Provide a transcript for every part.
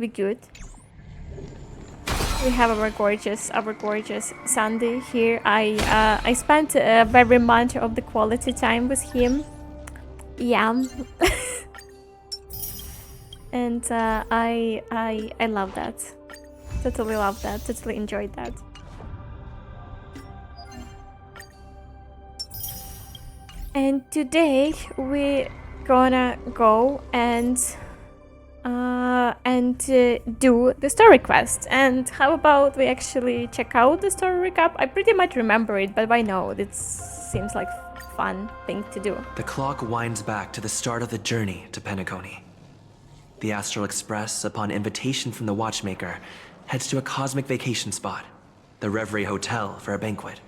We good. We have our gorgeous Sunday here. I spent very much of the quality time with him. Yeah. And I love that. Totally love that. Totally enjoyed that. And today we're gonna go and do the story quest. And how about we actually check out the story recap? I pretty much remember it, but why not? It seems like fun thing to do. The clock winds back to the start of the journey to Penacony. The Astral Express, upon invitation from the watchmaker, heads to a cosmic vacation spot, the Reverie Hotel, for a banquet.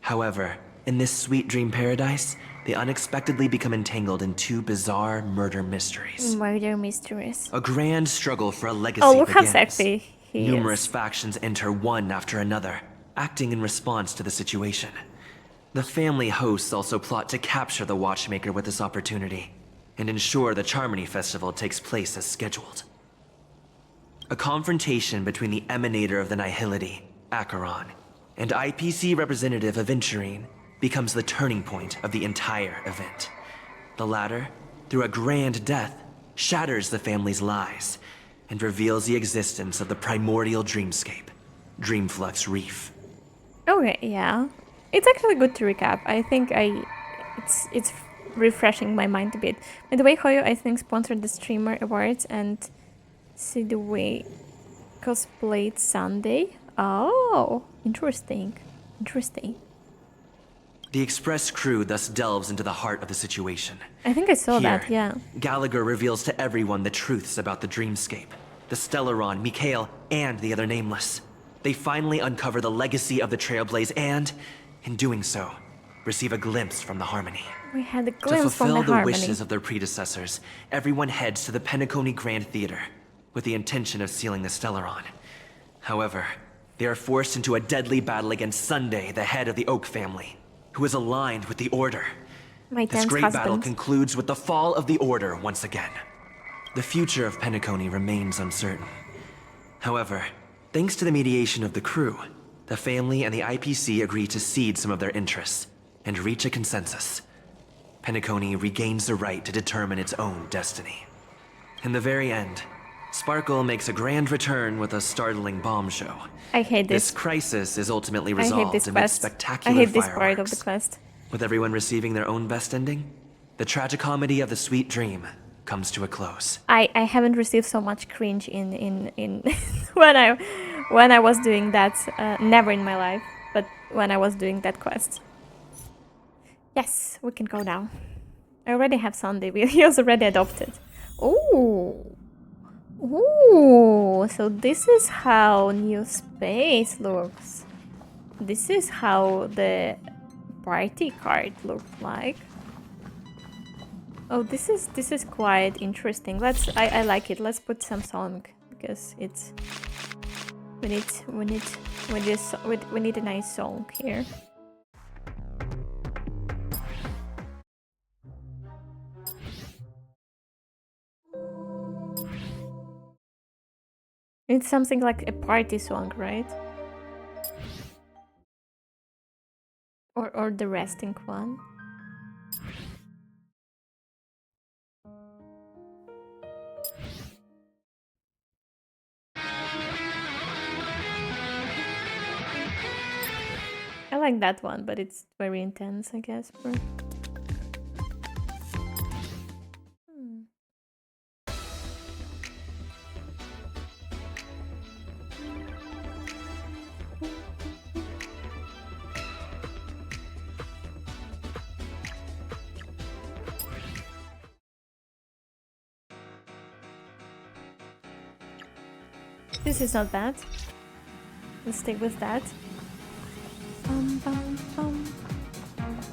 However, in this sweet dream paradise, they unexpectedly become entangled in two bizarre murder mysteries. Murder mysteries. A grand struggle for a legacy Oh, look how begins. sexy he Numerous is. factions enter one after another, acting in response to the situation. The family hosts also plot to capture the watchmaker with this opportunity and ensure the Charmony Festival takes place as scheduled. A confrontation between the emanator of the Nihility, Acheron, and IPC representative Aventurine becomes the turning point of the entire event. The latter, through a grand death, shatters the family's lies and reveals the existence of the primordial dreamscape, Dreamflux Reef. Okay, yeah. It's actually good to recap. I think it's refreshing my mind a bit. By the way, Hoyo, I think, sponsored the Streamer Awards, and see the way cosplayed Sunday. Oh, interesting. Interesting. The Express crew thus delves into the heart of the situation. I think I saw Here, that, yeah. Gallagher reveals to everyone the truths about the dreamscape, the Stellaron, Mikhail, and the other Nameless. They finally uncover the legacy of the Trailblaze and, in doing so, receive a glimpse from the Harmony. We had a glimpse from To the fulfill the Harmony. wishes of their predecessors, everyone heads to the Penacony Grand Theater with the intention of sealing the Stellaron. However, they are forced into a deadly battle against Sunday, the head of the Oak family, who is aligned with the Order. My This tense great battle husband. concludes with the fall of the Order once again. The future of Penacony remains uncertain. However, thanks to the mediation of the crew, the family and the IPC agree to cede some of their interests and reach a consensus. Penacony regains the right to determine its own destiny. In the very end, Sparkle makes a grand return with a startling bomb show. I hate This this. crisis is ultimately I hate resolved this amid quest. spectacular I hate this fireworks. part of the quest. With everyone receiving their own best ending, the tragicomedy of the sweet dream comes to a close. I haven't received so much cringe in when I was doing that. Never in my life, but when I was doing that quest. Yes, we can go now. I already have Sunday. He was already adopted. Ooh. Ooh. So this is how New Space looks. This is how the party card looked like. Oh, this is quite interesting. I like it. Let's put some song because it's we need a nice song here. It's something like a party song, right? Or the resting one. I like that one, but it's very intense, I guess. This is not bad. Let's stick with that.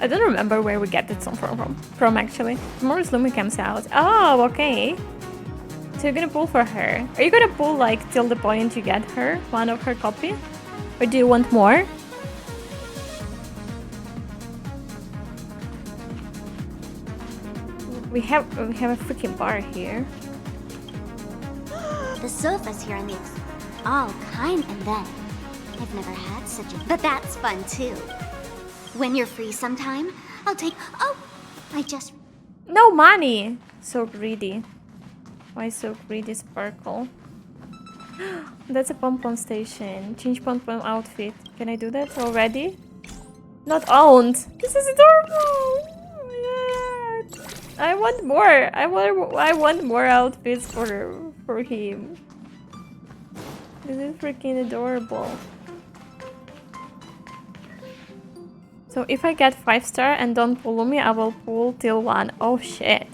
I don't remember where we get that song from actually. Tomorrow's Lumi comes out. Oh, okay. So you're gonna pull for her. Are you gonna pull like till the point you get her, one of her copy? Or do you want more? We have a freaking bar here. the sofas here in the all kind, and then I've never had such a. But that's fun too. When you're free sometime, I'll take. Oh, I just. No money! So greedy. Why so greedy, Sparkle? That's a pom-pom station. Change pom-pom outfit. Can I do that already? Not owned. This is adorable. Yeah. I want more. I want more outfits for him. This is freaking adorable. So if I get 5-star and don't pull Lumi, I will pull till 1. Oh shit.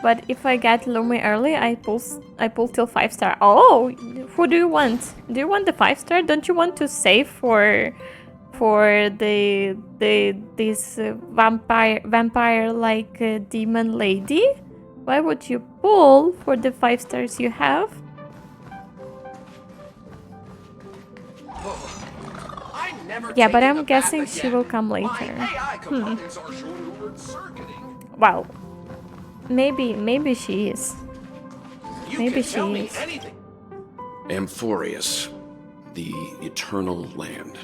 But if I get Lumi early, I pull till 5-star. Oh, who do you want? Do you want the 5-star? Don't you want to save for this vampire like demon lady? Why would you pull for the 5 stars you have? Yeah, but I'm guessing she will come later. Wow. Maybe she is. Maybe she is. Amphorius, the eternal land.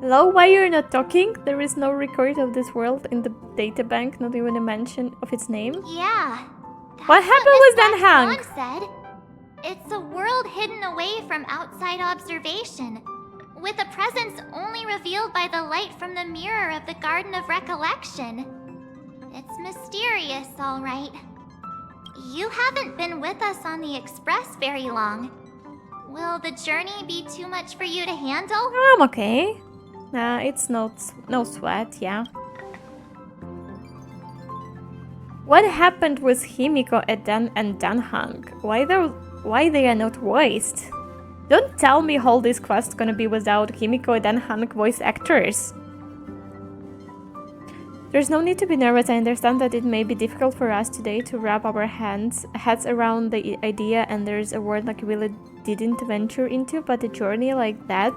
Hello, why you're not talking? There is no record of this world in the databank, not even a mention of its name. Yeah. What happened with Dan Hank? Said. It's a world hidden away from outside observation, with a presence only revealed by the light from the mirror of the Garden of Recollection. It's mysterious, all right. You haven't been with us on the Express very long. Will the journey be too much for you to handle? I'm okay. Nah, it's no sweat, yeah. What happened with Himiko and Danhang? Why they are not voiced? Don't tell me all this quest gonna be without Himiko and Danhang voice actors. There's no need to be nervous. I understand that it may be difficult for us today to wrap our heads around the idea, and there's a word like we really didn't venture into, but a journey like that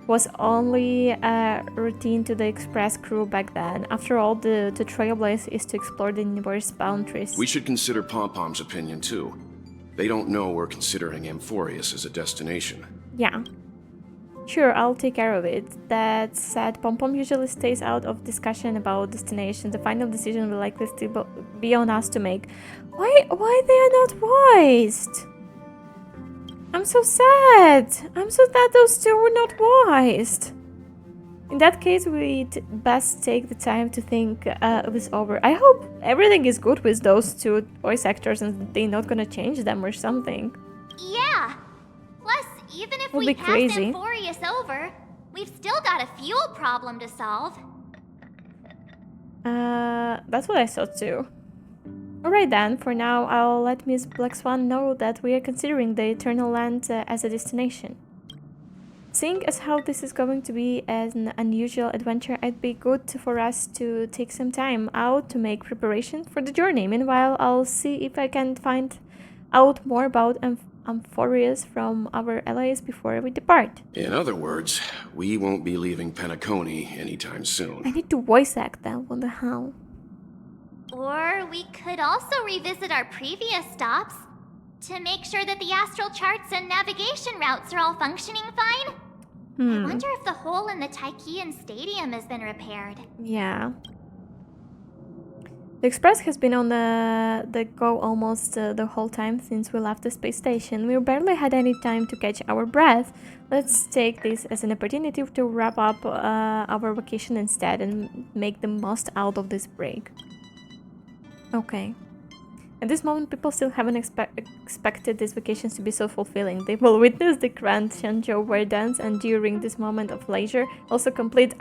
was only a routine to the Express crew back then. After all, the trailblaze is to explore the universe boundaries. We should consider Pom-Pom's opinion too. They don't know we're considering Amphorius as a destination. Yeah. Sure, I'll take care of it. That said, Pom-Pom usually stays out of discussion about destination. The final decision will likely still be on us to make. Why they are not voiced? I'm so sad. I'm so sad those two were not voiced. In that case, we'd best take the time to think this over. I hope everything is good with those two voice actors and they're not gonna change them or something. Yeah. Plus, even if we pass Amphorius over, we've still got a fuel problem to solve. That's what I thought too. Alright then, for now I'll let Miss Black Swan know that we are considering the Eternal Land as a destination. Seeing as how this is going to be an unusual adventure, it'd be good for us to take some time out to make preparation for the journey. Meanwhile, I'll see if I can find out more about Amphorius from our allies before we depart. In other words, we won't be leaving Penacony anytime soon. I need to voice act that, what the hell? Or we could also revisit our previous stops to make sure that the astral charts and navigation routes are all functioning fine. I wonder if the hole in the Taikian Stadium has been repaired. Yeah. The Express has been on the go almost the whole time since we left the space station. We barely had any time to catch our breath. Let's take this as an opportunity to wrap up our vacation instead and make the most out of this break. Okay. At this moment, people still haven't expected these vacations to be so fulfilling. They will witness the grand Shenzhou War dance, and during this moment of leisure, also complete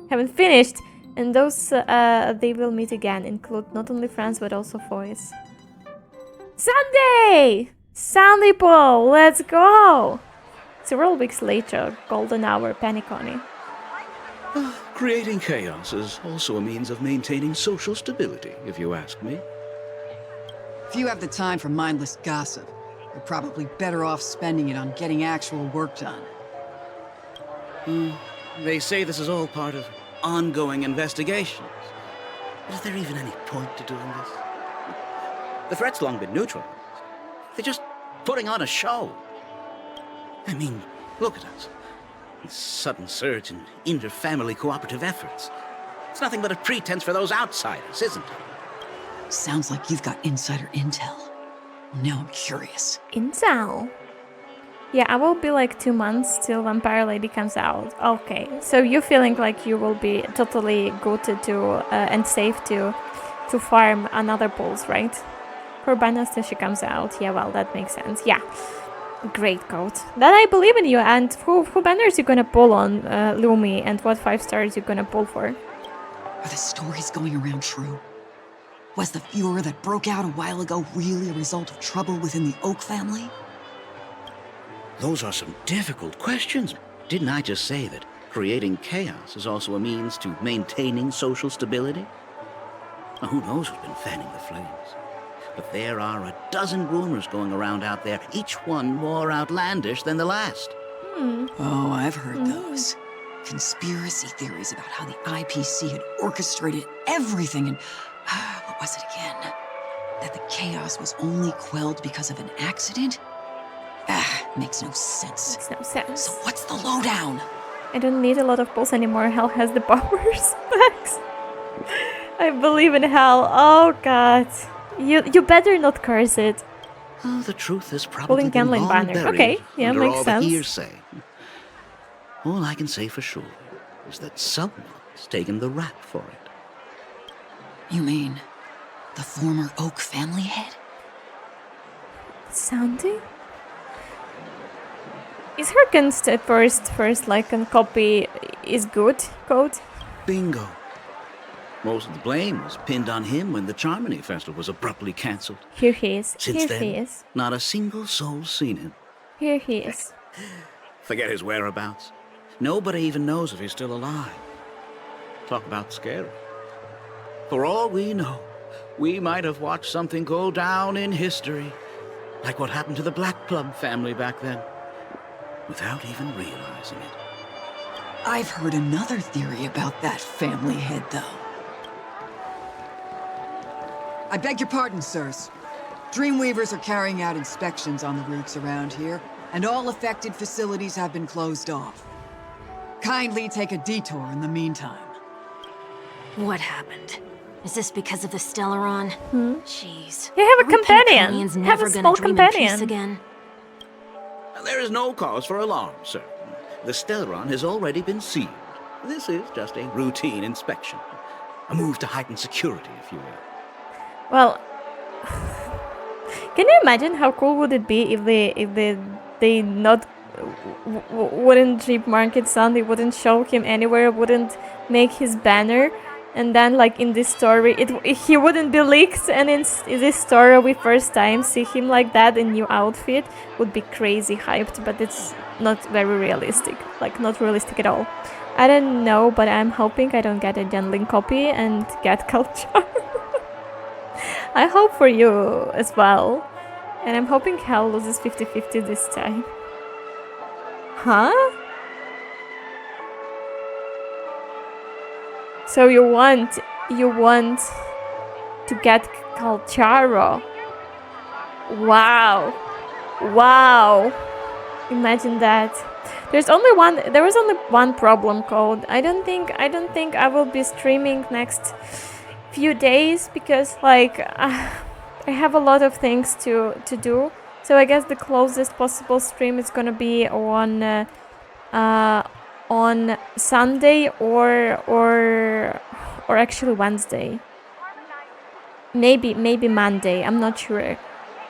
haven't finished, and those they will meet again include not only friends but also foes. Sunday! Sunday Paul, let's go! Several weeks later, golden hour, Penacony. Creating chaos is also a means of maintaining social stability, if you ask me. If you have the time for mindless gossip, you're probably better off spending it on getting actual work done. They say this is all part of ongoing investigations. Is there even any point to doing this? The threat's long been neutralized. They're just putting on a show. I mean, look at us. This sudden surge in inter-family cooperative efforts. It's nothing but a pretense for those outsiders, isn't it? Sounds like you've got insider intel. Now I'm curious. Intel. Yeah, I will be like 2 months till Vampire Lady comes out. Okay, so you feeling like you will be totally good to and safe to farm another pulse, right? For banners till she comes out. Yeah, well, that makes sense. Yeah, great code. Then I believe in you. And who banners you gonna pull on, Lumi? And what 5 stars you gonna pull for? Are the stories going around true? Was the furor that broke out a while ago really a result of trouble within the Oak family? Those are some difficult questions. Didn't I just say that creating chaos is also a means to maintaining social stability? Now, who knows who's been fanning the flames? But there are a dozen rumors going around out there, each one more outlandish than the last. Oh, I've heard those. Conspiracy theories about how the IPC had orchestrated everything and... what was it again? That the chaos was only quelled because of an accident? Makes no sense. Makes no sense. So what's the lowdown? I don't need a lot of pulls anymore. Hell has the powers. Thanks. I believe in hell. Oh god. You better not curse it. Oh, the truth is probably Pulling been gambling long banner. buried Okay, yeah, under makes all sense. The hearsay. All I can say for sure is that someone's taken the rap for it. You mean the former Oak family head? Sandy? Is her gunst at first like a copy is good code? Bingo. Most of the blame was pinned on him when the Charmony Festival was abruptly cancelled. Here he is. Since Here then, he is. not a single soul's seen him. Here he is. Forget his whereabouts. Nobody even knows if he's still alive. Talk about scary. For all we know, we might have watched something go down in history, like what happened to the Black Plum family back then, without even realizing it. I've heard another theory about that family head, though. I beg your pardon, sirs. Dreamweavers are carrying out inspections on the routes around here, and all affected facilities have been closed off. Kindly take a detour in the meantime. What happened? Is this because of the Stellaron? Jeez. You have a Are we companion. Pentaconians Have never a gonna small dream in peace companion. again? There is no cause for alarm, sir. The Stellaron has already been sealed. This is just a routine inspection. A move to heighten security, if you will. Well, can you imagine how cool would it be if they not wouldn't Jeep market Sunday, wouldn't show him anywhere, wouldn't make his banner, and then like in this story he wouldn't be leaked, and in this story we first time see him like that in new outfit. Would be crazy hyped, but it's not very realistic, like not realistic at all. I don't know, but I'm hoping I don't get a Genling copy and get culture. I hope for you as well. And I'm hoping Hell loses 50-50 this time. Huh? So you want to get Calcharo? Wow. Wow. Imagine that. There was only one problem code. I don't think I will be streaming next few days because like I have a lot of things to do. So I guess the closest possible stream is gonna be on Sunday or actually Wednesday. Maybe Monday. I'm not sure.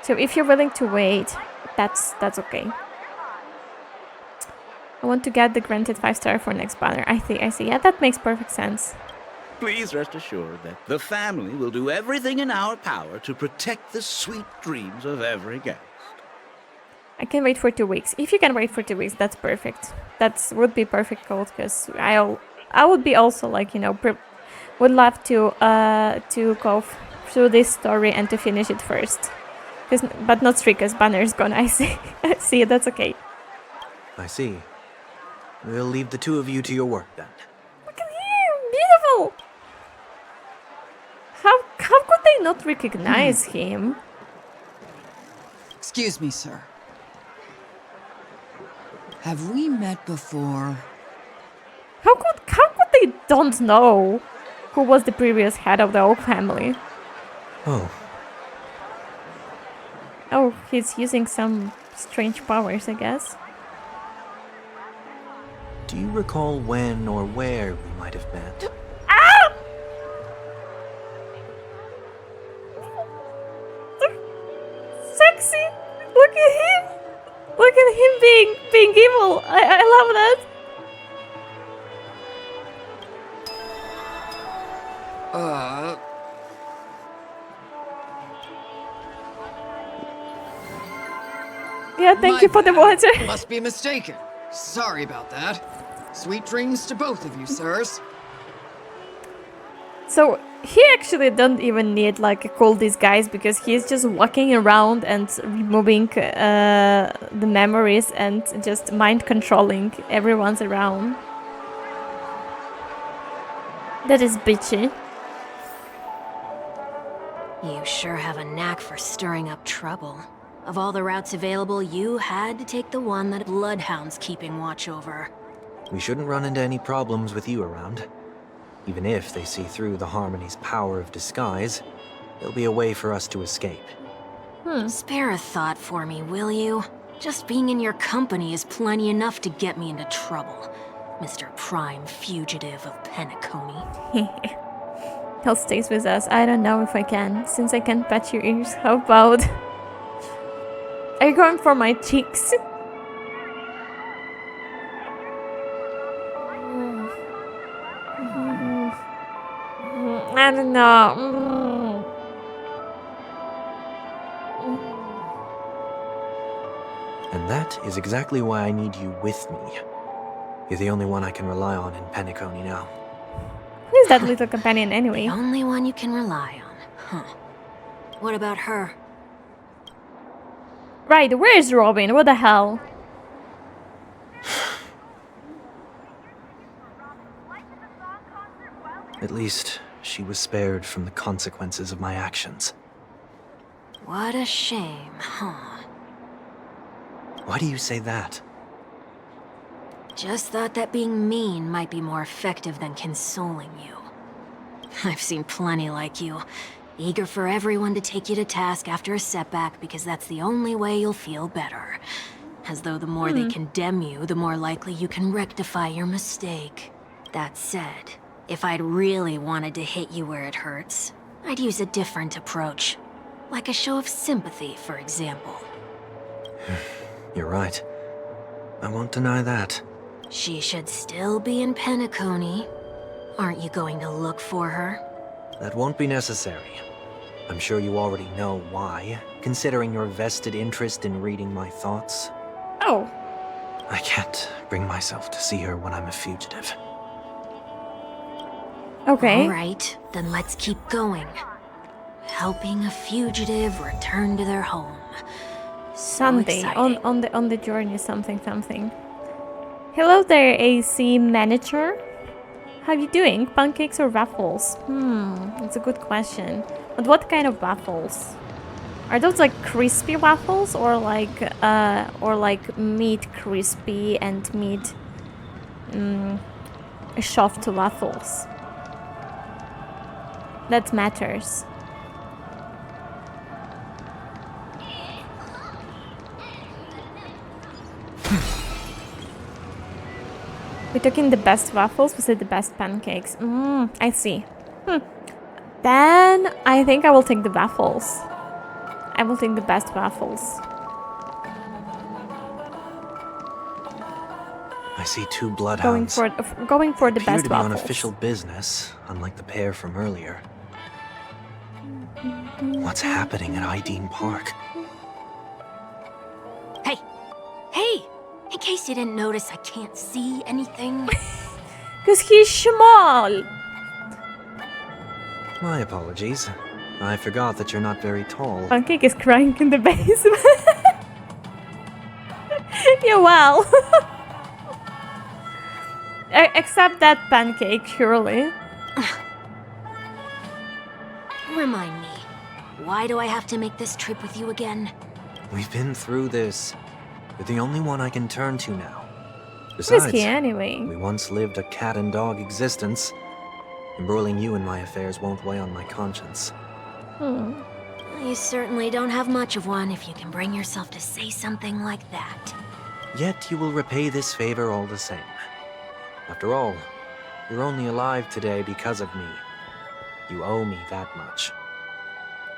So if you're willing to wait, that's okay. I want to get the granted 5-star for next banner. I see. Yeah, that makes perfect sense. Please rest assured that the family will do everything in our power to protect the sweet dreams of every guest. I can wait for 2 weeks. If you can wait for 2 weeks, that's perfect. That would be perfect code because I would be also like, you know, would love to go through this story and to finish it first. But not Strick, because banner is gone. I see. I see. That's okay. I see. We'll leave the two of you to your work then. Look at him! Beautiful! How could they not recognize him? Excuse me, sir. Have we met before? How could they don't know who was the previous head of the Oak family? Oh, Oh, he's using some strange powers, I guess. do you recall when or where we might have met? Ah! Sexy! Look at him! Look at him being evil! I love that! Yeah, thank you for the water. Must be mistaken. Sorry about that. Sweet dreams to both of you, sirs. So he actually don't even need like a cool disguise because he's just walking around and removing the memories and just mind controlling everyone's around. That is bitchy. You sure have a knack for stirring up trouble. Of all the routes available, you had to take the one that Bloodhound's keeping watch over. We shouldn't run into any problems with you around. Even if they see through the Harmony's power of disguise, there'll be a way for us to escape. Spare a thought for me, will you? Just being in your company is plenty enough to get me into trouble, Mr. Prime Fugitive of Penacony. He'll stay with us. I don't know if I can. Since I can't patch your ears, how about... Are you going for my cheeks? I don't know. And that is exactly why I need you with me. You're the only one I can rely on in Penacony now. Who's that little companion anyway? The only one you can rely on, huh? What about her? Right, where's Robin? What the hell? At least, she was spared from the consequences of my actions. What a shame, huh? Why do you say that? Just thought that being mean might be more effective than consoling you. I've seen plenty like you, eager for everyone to take you to task after a setback because that's the only way you'll feel better. As though the more they condemn you, the more likely you can rectify your mistake. That said, if I'd really wanted to hit you where it hurts, I'd use a different approach. Like a show of sympathy, for example. You're right. I won't deny that. She should still be in Penacony. Aren't you going to look for her? That won't be necessary. I'm sure you already know why, considering your vested interest in reading my thoughts. Oh. I can't bring myself to see her when I'm a fugitive. Okay. All right, then let's keep going. Helping a fugitive return to their home. Sunday exciting. on the journey something. Hello there, AC manager. How you doing? Pancakes or waffles? That's a good question. But what kind of waffles? Are those like crispy waffles or like meat crispy and meat soft waffles? That matters. We're talking the best waffles, we said the best pancakes. I see. Then I think I will take the waffles. I will take the best waffles. I see two bloodhounds. Going for the Appear best to be on waffles. official business, unlike the pair from earlier. What's happening at Ideen Park? Hey! Hey! In case you didn't notice, I can't see anything. Because he's small. My apologies. I forgot that you're not very tall. Pancake is crying in the basement. Yeah, well. Except that pancake, surely. Remind me, why do I have to make this trip with you again? We've been through this. You're the only one I can turn to now. Who is Besides, he anyway? we once lived a cat and dog existence. Embroiling you in my affairs won't weigh on my conscience. Hmm. You certainly don't have much of one if you can bring yourself to say something like that. Yet you will repay this favor all the same. After all, you're only alive today because of me. You owe me that much.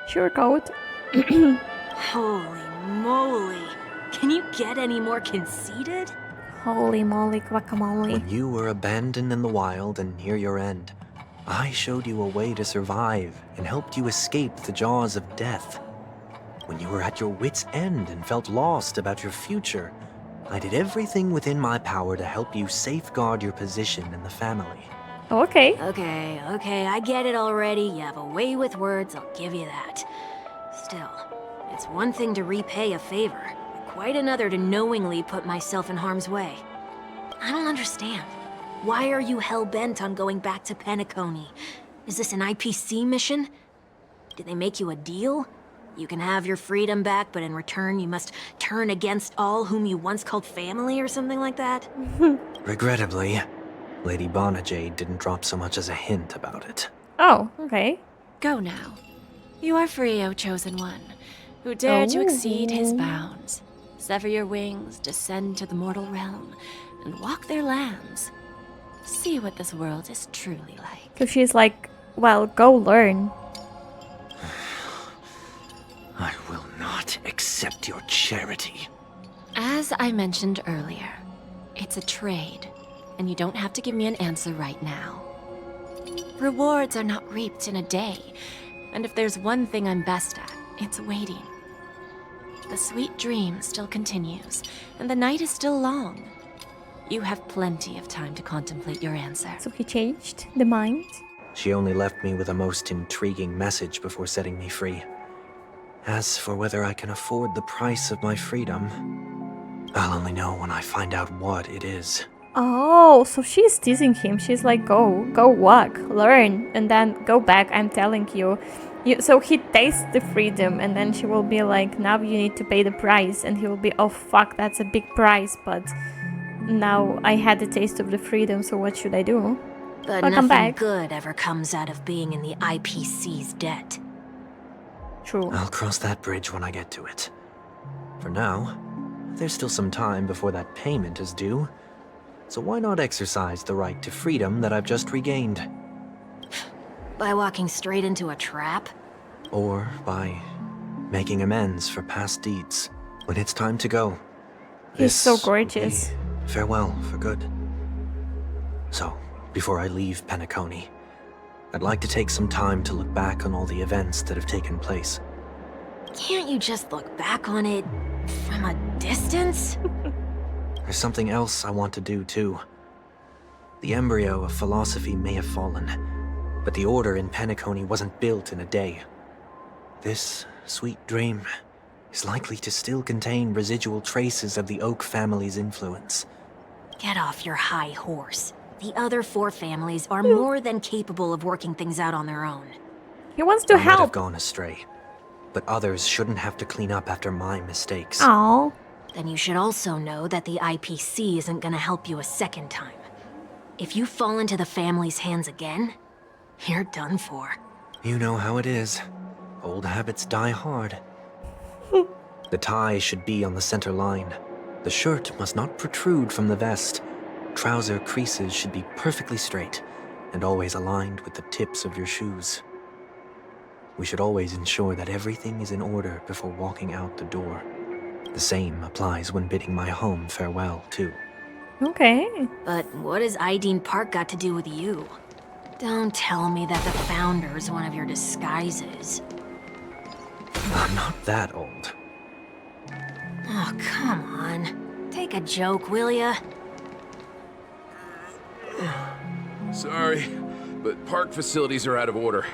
Sugarcoat. Holy moly. Can you get any more conceited? Holy moly guacamole. When you were abandoned in the wild and near your end, I showed you a way to survive and helped you escape the jaws of death. When you were at your wit's end and felt lost about your future, I did everything within my power to help you safeguard your position in the family. Okay. Okay, I get it already. You have a way with words, I'll give you that. Still, it's one thing to repay a favor, quite another to knowingly put myself in harm's way. I don't understand. Why are you hell-bent on going back to Penacony? Is this an IPC mission? Did they make you a deal? You can have your freedom back, but in return you must turn against all whom you once called family or something like that? Regrettably, Lady Bonajade didn't drop so much as a hint about it. Oh, okay. Go now. You are free, O Chosen One, who dare to exceed his bounds. Sever your wings, descend to the mortal realm, and walk their lands. See what this world is truly like. So she's like, well, go learn. I will not accept your charity. As I mentioned earlier, it's a trade, and you don't have to give me an answer right now. Rewards are not reaped in a day, and if there's one thing I'm best at, it's waiting. The sweet dream still continues, and the night is still long. You have plenty of time to contemplate your answer. So he changed the mind. She only left me with a most intriguing message before setting me free. As for whether I can afford the price of my freedom, I'll only know when I find out what it is. Oh, so she's teasing him. She's like, go walk, learn, and then go back, I'm telling you. So he tastes the freedom, and then she will be like, now you need to pay the price. And he will be, oh fuck, that's a big price, but now I had the taste of the freedom, so what should I do? But Welcome nothing back. good ever comes out of being in the IPC's debt. True. I'll cross that bridge when I get to it. For now, there's still some time before that payment is due. So why not exercise the right to freedom that I've just regained? By walking straight into a trap? Or by making amends for past deeds. When it's time to go. He's so this will be gorgeous. Farewell for good. So, before I leave Penacony, I'd like to take some time to look back on all the events that have taken place. Can't you just look back on it from a distance? There's something else I want to do too. The embryo of philosophy may have fallen, but the order in Penacony wasn't built in a day. This sweet dream is likely to still contain residual traces of the Oak family's influence. Get off your high horse. The other 4 families are more than capable of working things out on their own. He wants to I might have help. gone astray, but others shouldn't have to clean up after my mistakes. Oh, Then you should also know that the IPC isn't gonna help you a second time. If you fall into the family's hands again, you're done for. You know how it is. Old habits die hard. The tie should be on the center line. The shirt must not protrude from the vest. Trouser creases should be perfectly straight and always aligned with the tips of your shoes. We should always ensure that everything is in order before walking out the door. The same applies when bidding my home farewell, too. okay. But what has Ideen Park got to do with you? Don't tell me that the Founder's one of your disguises. I'm not that old. Oh, come on. Take a joke, will ya? Sorry, but park facilities are out of order.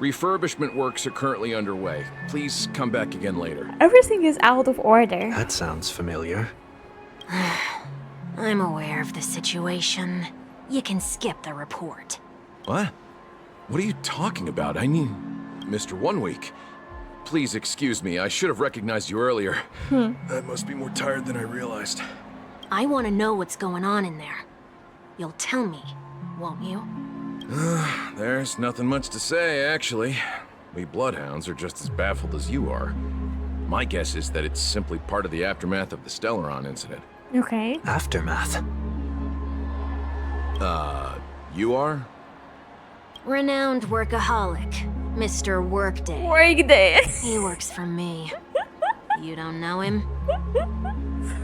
Refurbishment works are currently underway. Please come back again later. Everything is out of order. That sounds familiar. I'm aware of the situation. You can skip the report. What? What are you talking about? I mean, Mr. 1 Week. Please excuse me. I should have recognized you earlier. I must be more tired than I realized. I want to know what's going on in there. You'll tell me, won't you? There's nothing much to say, actually. We Bloodhounds are just as baffled as you are. My guess is that it's simply part of the aftermath of the Stellaron incident. Okay. Aftermath. You are? Renowned workaholic, Mr. Workday. Workday. He works for me. You don't know him?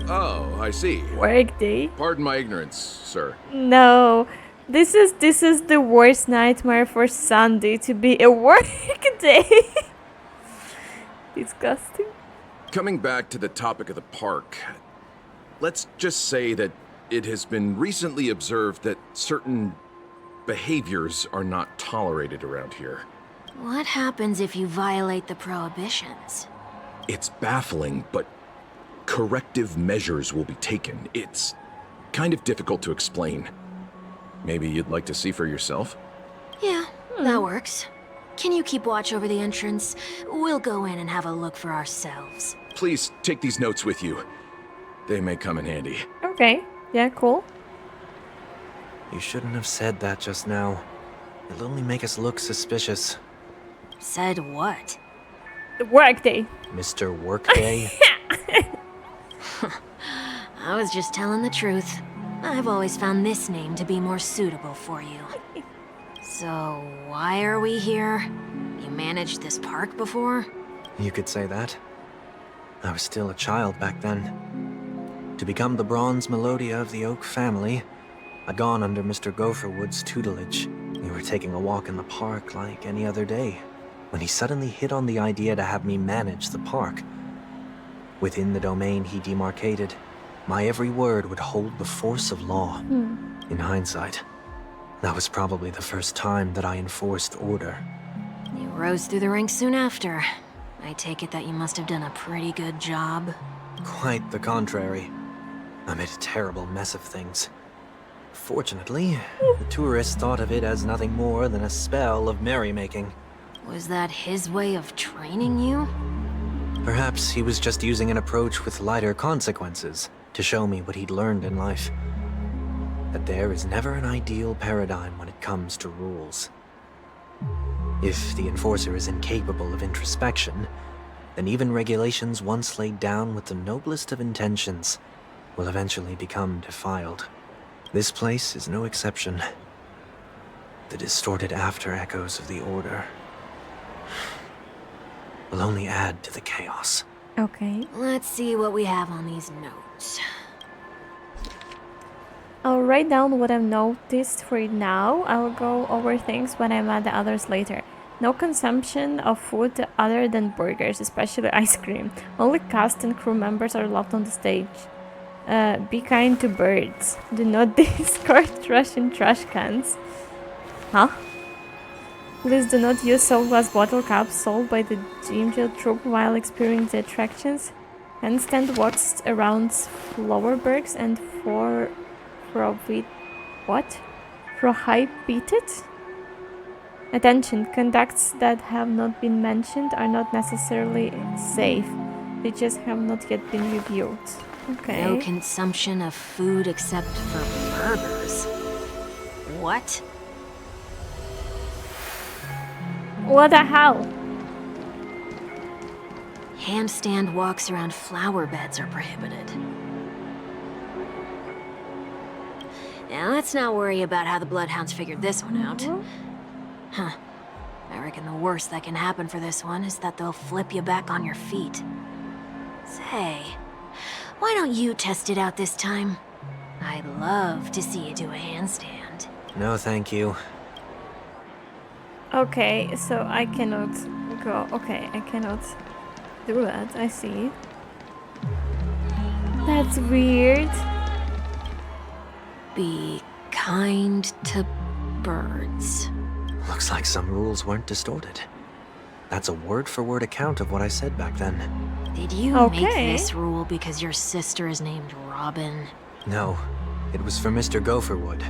Oh, I see. Workday. Pardon my ignorance, sir. No. This is the worst nightmare for Sandy, to be a workday. Disgusting. Coming back to the topic of the park, let's just say that it has been recently observed that certain behaviors are not tolerated around here. What happens if you violate the prohibitions? It's baffling, but corrective measures will be taken. It's kind of difficult to explain. Maybe you'd like to see for yourself? Yeah, that works. Can you keep watch over the entrance? We'll go in and have a look for ourselves. Please take these notes with you. They may come in handy. Okay. Yeah, cool. You shouldn't have said that just now. It'll only make us look suspicious. Said what? Workday. Mr. Workday? I was just telling the truth. I've always found this name to be more suitable for you. So, why are we here? You managed this park before? You could say that. I was still a child back then. To become the bronze Melodia of the Oak family, I'd gone under Mr. Gopherwood's tutelage. We were taking a walk in the park like any other day, when he suddenly hit on the idea to have me manage the park. Within the domain he demarcated, my every word would hold the force of law. In hindsight, that was probably the first time that I enforced order. You rose through the ranks soon after. I take it that you must have done a pretty good job. Quite the contrary. I made a terrible mess of things. Fortunately, the tourists thought of it as nothing more than a spell of merrymaking. Was that his way of training you? Perhaps he was just using an approach with lighter consequences to show me what he'd learned in life. That there is never an ideal paradigm when it comes to rules. If the enforcer is incapable of introspection, then even regulations once laid down with the noblest of intentions will eventually become defiled. This place is no exception. The distorted after-echoes of the Order will only add to the chaos. Okay. Let's see what we have on these notes. I'll write down what I've noticed for it now. I'll go over things when I'm at the others later. No consumption of food other than burgers, especially ice cream. Only cast and crew members are allowed on the stage. Be kind to birds. Do not discard trash in trash cans. Huh? Please do not use soft glass bottle caps sold by the Tingyun troop while experiencing the attractions. Handstand walks around Flowerbergs and prohibited? Attention, conducts that have not been mentioned are not necessarily safe. They just have not yet been reviewed. Okay. No consumption of food except for burgers. What? What the hell? Handstand walks around flower beds are prohibited. Now let's not worry about how the Bloodhounds figured this one out. Huh. I reckon the worst that can happen for this one is that they'll flip you back on your feet. Say, why don't you test it out this time? I'd love to see you do a handstand. No, thank you. Okay, so I cannot go. Okay, I cannot do that. I see. That's weird. Be kind to birds. Looks like some rules weren't distorted. That's a word-for-word account of what I said back then. Did you make this rule because your sister is named Robin? No, it was for Mr. Gopherwood.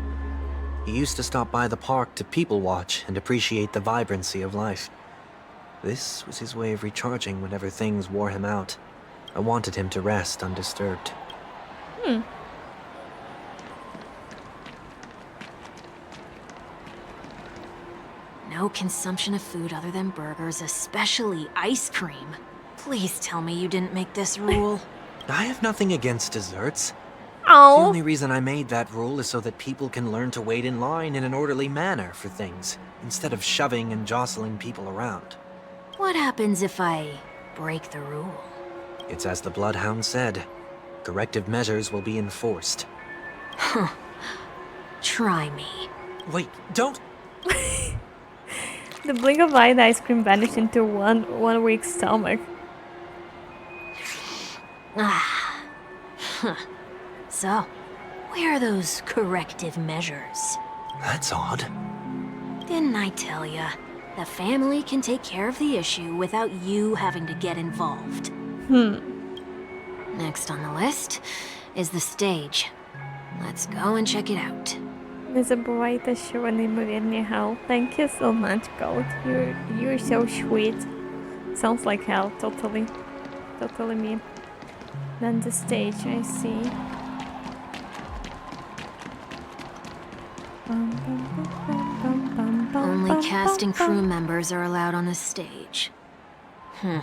He used to stop by the park to people watch and appreciate the vibrancy of life. This was his way of recharging whenever things wore him out. I wanted him to rest undisturbed. No consumption of food other than burgers, especially ice cream. Please tell me you didn't make this rule. I have nothing against desserts. The Oh, only reason I made that rule is so that people can learn to wait in line in an orderly manner for things, instead of shoving and jostling people around. What happens if I break the rule? It's as the Bloodhound said. Corrective measures will be enforced. Try me. Wait, don't! the blink of eye, the ice cream vanished into one weak stomach. So, where are those corrective measures? That's odd. Didn't I tell ya? The family can take care of the issue without you having to get involved. Next on the list is the stage. Let's go and check it out. Не забувайте, що вони ймовірні hell. Thank you so much, Goat. You're so sweet. Sounds like hell, totally. Totally me. Then the stage, I see. Only cast and crew members are allowed on the stage. A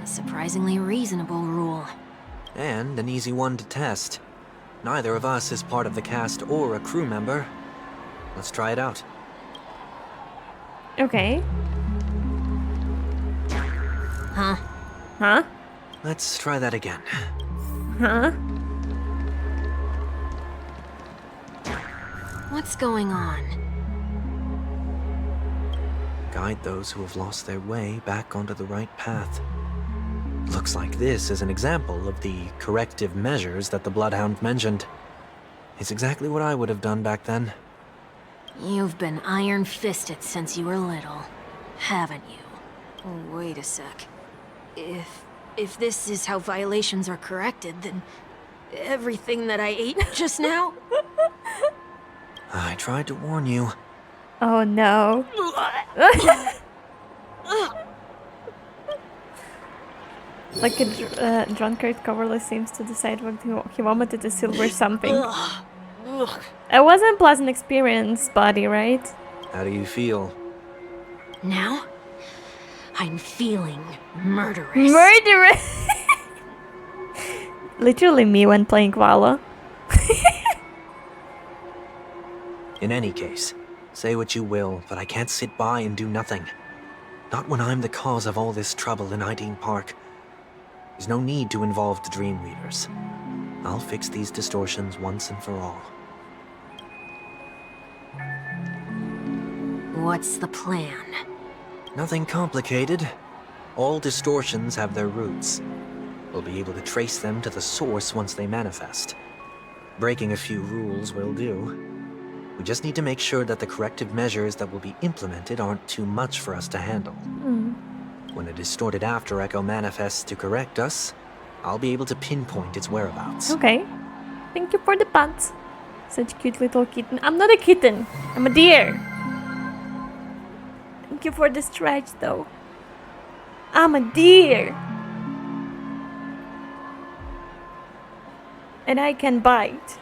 surprisingly reasonable rule. And an easy one to test. Neither of us is part of the cast or a crew member. Let's try it out. Okay. Huh? Huh? Let's try that again. Huh? What's going on? Guide those who have lost their way back onto the right path. Looks like this is an example of the corrective measures that the Bloodhound mentioned. It's exactly what I would have done back then. You've been iron-fisted since you were little, haven't you? Oh, wait a sec. If this is how violations are corrected, then everything that I ate just now? I tried to warn you. Oh no. Like a drunkard coverless seems to decide what he vomited a silver something. It wasn't a pleasant experience, buddy, right? How do you feel? Now, I'm feeling murderous. Murderous! Literally me when playing Vala. In any case, say what you will, but I can't sit by and do nothing. Not when I'm the cause of all this trouble in Ideen Park. There's no need to involve the Dream Readers. I'll fix these distortions once and for all. What's the plan? Nothing complicated. All distortions have their roots. We'll be able to trace them to the source once they manifest. Breaking a few rules will do. We just need to make sure that the corrective measures that will be implemented aren't too much for us to handle. When a distorted after echo manifests to correct us, I'll be able to pinpoint its whereabouts. Okay. Thank you for the pants. Such cute little kitten. I'm not a kitten. I'm a deer. Thank you for the stretch, though. I'm a deer. And I can bite.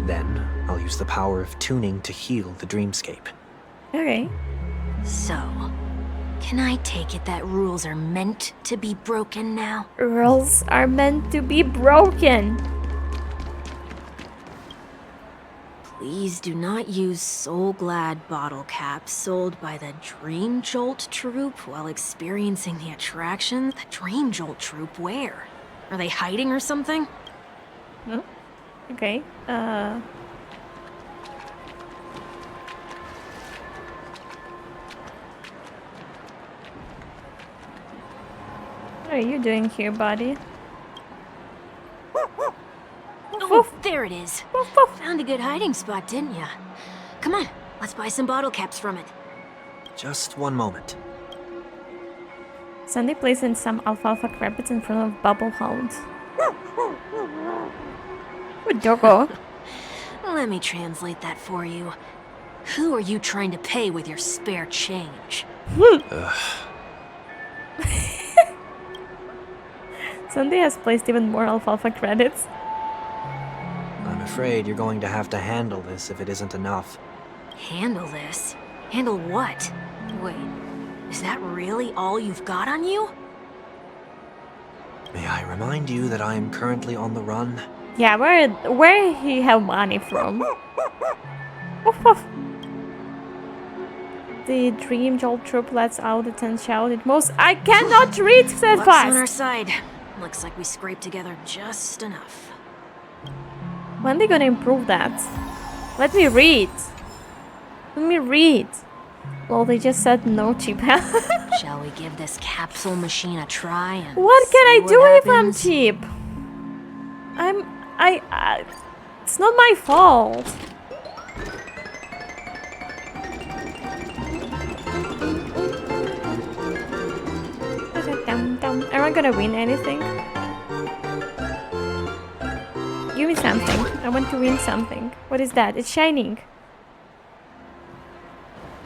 Then, I'll use the power of tuning to heal the dreamscape. Okay. So, can I take it that rules are meant to be broken now? Rules are meant to be broken. Please do not use Soul Glad bottle caps sold by the Dream Jolt troupe while experiencing the attraction. The Dream Jolt troupe, where? Are they hiding or something? No? Okay. What are you doing here, buddy? Oh, there it is. Found a good hiding spot, didn't ya? Come on, let's buy some bottle caps from it. Just one moment. Sunday placing some alfalfa crappets in front of bubble hounds. Good doggo. Let me translate that for you. Who are you trying to pay with your spare change? Sunday has placed even more alfalfa credits. I'm afraid you're going to have to handle this if it isn't enough. Handle this? Handle what? Wait, is that really all you've got on you? May I remind you that I am currently on the run? Yeah, where he have money from? Woof, woof. The dream jolt troop lets out the 10 shouted most. I cannot read that Luck's on our fast. side. Looks like we scraped together just enough. When they gonna improve that? Let me read. Let me read. Well, they just said no cheap. Shall we give this capsule machine a try and What can I see do what if I'm happens? cheap? It's not my fault. Am I gonna win anything? Give me something. I want to win something. What is that? It's shining.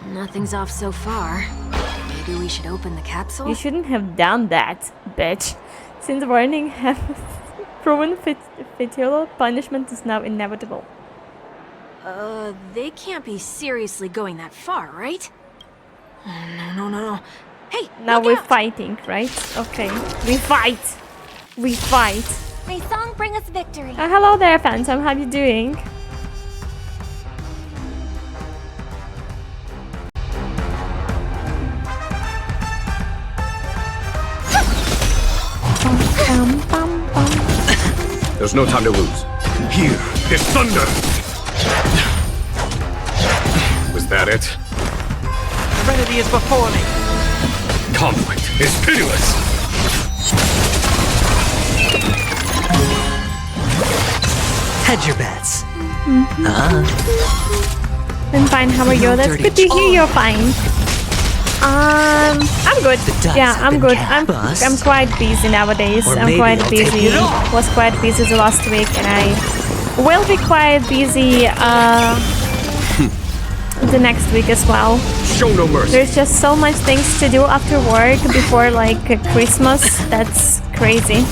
Nothing's off so far. Maybe we should open the capsule? You shouldn't have done that, bitch. Since warning has proven fatal, punishment is now inevitable. They can't be seriously going that far, right? No. Hey, Now look we're out! fighting, right? Okay. We fight. We fight. May song bring us victory. Hello there, Phantom. How you doing? There's no time to lose. Here is thunder! Was that it? Serenity is before me! Conflict is pitiless! Hedge your bets. I'm fine. How are you? That's good to hear you're fine. I'm good. Yeah, I'm good. I'm quite busy nowadays. I'm quite busy. Was quite busy the last week, and I will be quite busy the next week as well. Show no mercy! There's just so much things to do after work before like Christmas. That's crazy.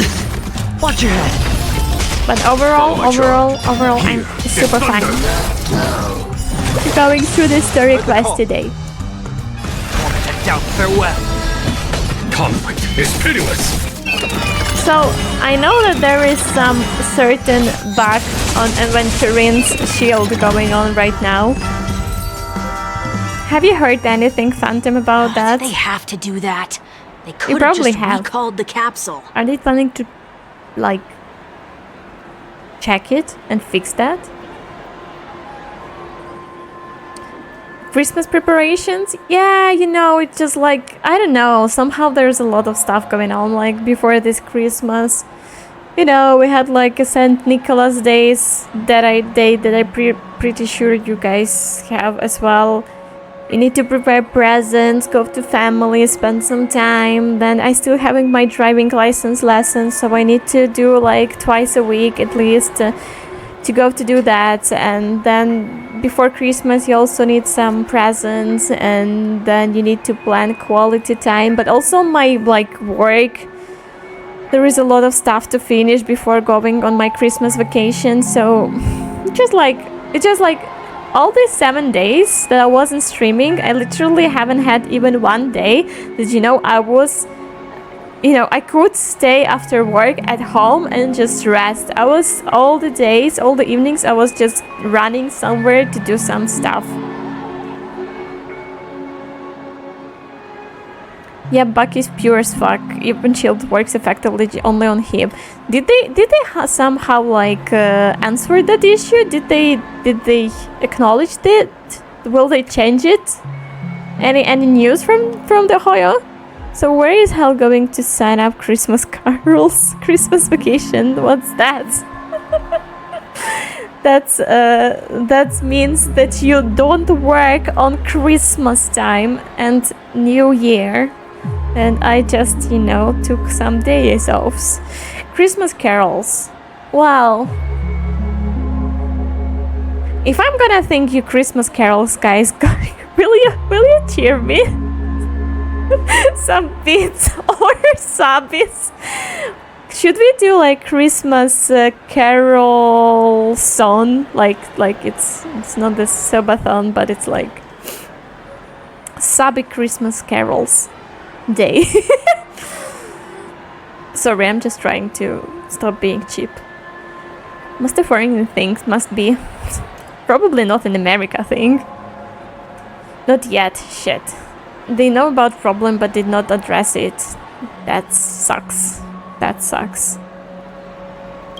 Watch your head. But overall, I'm super fine. Going through the story quest today. Doubt farewell. Conflict is pitiless! So I know that there is some certain bug on Aventurine's shield going on right now. Have you heard anything, Phantom, about that? They have to do that. They They could have probably just have. recalled the capsule. Are they planning to, like, check it and fix that? Christmas preparations? Yeah, you know, it's just like, I don't know, somehow there's a lot of stuff going on, like, before this Christmas. You know, we had, like, a St. Nicholas days that I'm pretty sure you guys have as well. You need to prepare presents, go to family, spend some time. Then I still having my driving license lessons, so I need to do like twice a week at least to go to do that. And then before Christmas you also need some presents, and then you need to plan quality time. But also my like work, there is a lot of stuff to finish before going on my Christmas vacation. So it's just like all these 7 days that I wasn't streaming, I literally haven't had even one day that, you know, I could stay after work at home and just rest. I was all the days, all the evenings, I was just running somewhere to do some stuff. Yeah, Buck is pure as fuck. Even shield works effectively only on him. Did they somehow like answer that issue? Did they acknowledge it? Will they change it? Any news from the Hoyo? So where is Hell going to sign up Christmas carols? Christmas vacation? What's that? That means that you don't work on Christmas time and New Year. And I just, you know, took some days off. Christmas carols. Well, If I'm gonna sing you Christmas carols, guys, will you cheer me? Some beats or subbies? Should we do like Christmas carol song? Like it's not the subathon, but it's like subby Christmas carols day. Sorry, I'm just trying to stop being cheap. Most of foreign things must be probably not an America thing. Not yet. Shit. They know about problem but did not address it. That sucks. That sucks.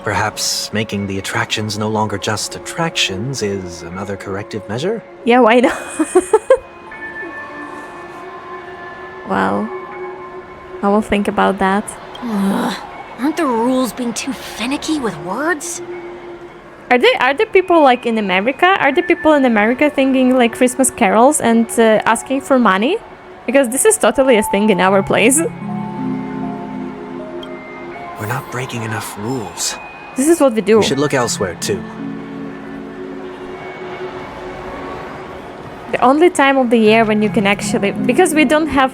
Perhaps making the attractions no longer just attractions is another corrective measure? Yeah, why not? Well, I will think about that. Aren't the rules being too finicky with words? Are there people like in America? Are there people in America singing like Christmas carols and asking for money? Because this is totally a thing in our place. We're not breaking enough rules. This is what we do. We should look elsewhere too. The only time of the year when you can actually, because we don't have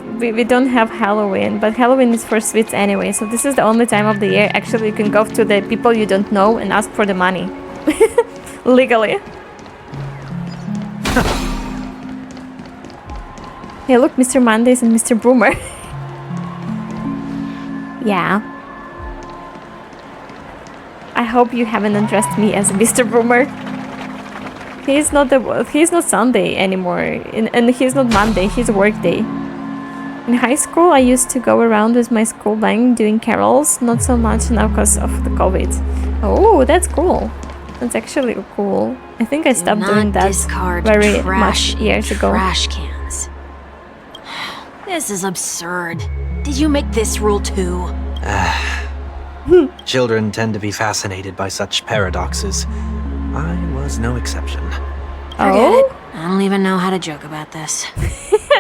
Halloween, but Halloween is for sweets anyway. So this is the only time of the year actually you can go to the people you don't know and ask for the money. Legally. Hey, look, Mr. Mondays and Mr. Boomer. Yeah. I hope you haven't addressed me as Mr. Boomer. He's not Sunday anymore, and he's not Monday. He's work day. In high school, I used to go around with my school band doing carols. Not so much now because of the COVID. Oh, that's cool. That's actually cool. I think I stopped doing that very much years ago. Trash cans. This is absurd. Did you make this rule too? Children tend to be fascinated by such paradoxes. I was no exception. Forget it. I don't even know how to joke about this.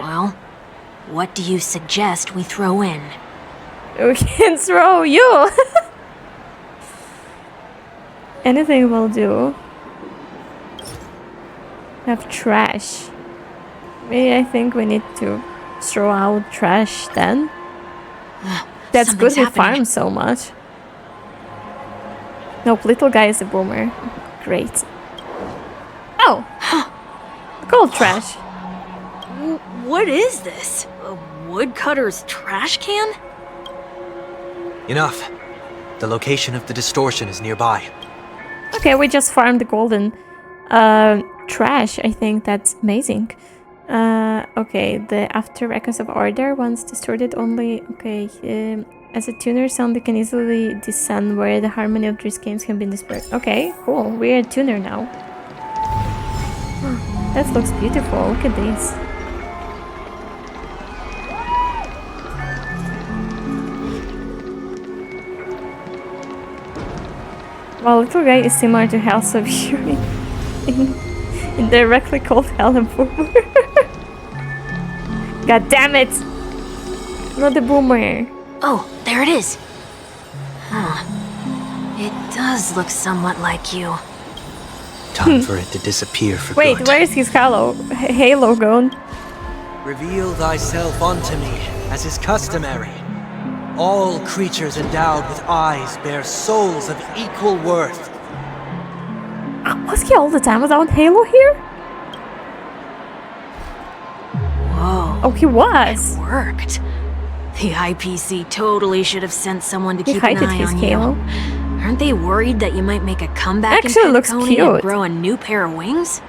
Well, what do you suggest we throw in? We can throw you. Anything will do. Have trash. Maybe I think we need to throw out trash then. That's good we farm so much. Nope, little guy is a boomer. Great. Oh! Cold trash. What is this? A woodcutter's trash can? Enough. The location of the distortion is nearby. Okay, we just farmed the golden trash. I think that's amazing. Okay, the after records of order once distorted only. Okay, as a tuner, sound can easily discern where the harmony of these games can be dispersed. Okay, cool. We're a tuner now. That looks beautiful. Look at this. Well, little guy is similar to Hell, so viewing in directly called Hell and Boomer. God damn it! Not the Boomer. Oh, there it is. Huh. It does look somewhat like you. Time for it to disappear for Wait, good. where's his halo gone? Reveal thyself unto me, as is customary. All creatures endowed with eyes bear souls of equal worth. Was he all the time without Halo here? Whoa. Oh, he was. It worked. The IPC totally should have sent someone to He keep an hided eye his on Halo. you. Aren't they worried that you might make a comeback Actually in looks Pentaconia cute. and grow a new pair of wings?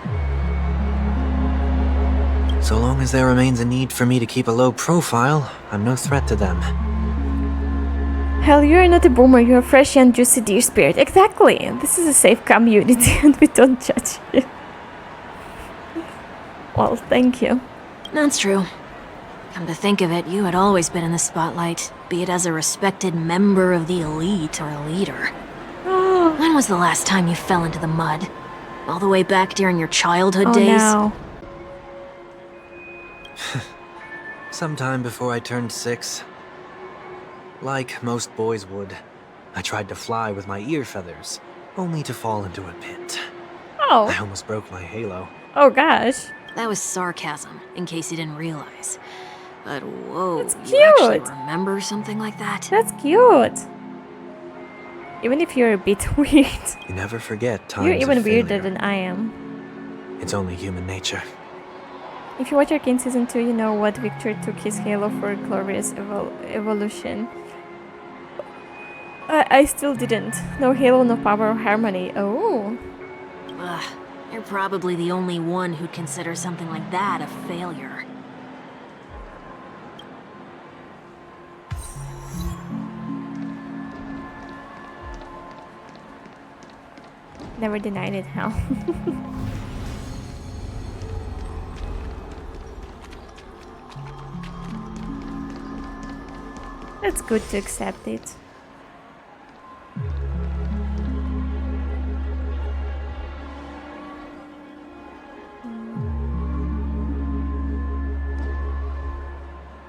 So long as there remains a need for me to keep a low profile, I'm no threat to them. Hell, you're not a boomer, you're a fresh and juicy deer spirit. Exactly! This is a safe community and we don't judge you. Well, thank you. That's true. Come to think of it, you had always been in the spotlight, be it as a respected member of the elite or a leader. When was the last time you fell into the mud? All the way back during your childhood days? No. Sometime before I turned 6. Like most boys would, I tried to fly with my ear feathers, only to fall into a pit. Oh. I almost broke my halo. Oh gosh. That was sarcasm, in case you didn't realize. But whoa, That's you actually cute. remember something like that? That's cute. Even if you're a bit weird. You never forget times You're of even weirder failure. than I am. It's only human nature. If you watch Arcane Season 2, you know what Victor took his halo for a glorious evolution. I still didn't. No halo, no power or harmony. Oh. Ugh, you're probably the only one who'd consider something like that a failure. Never denied it, Hal. It's good to accept it.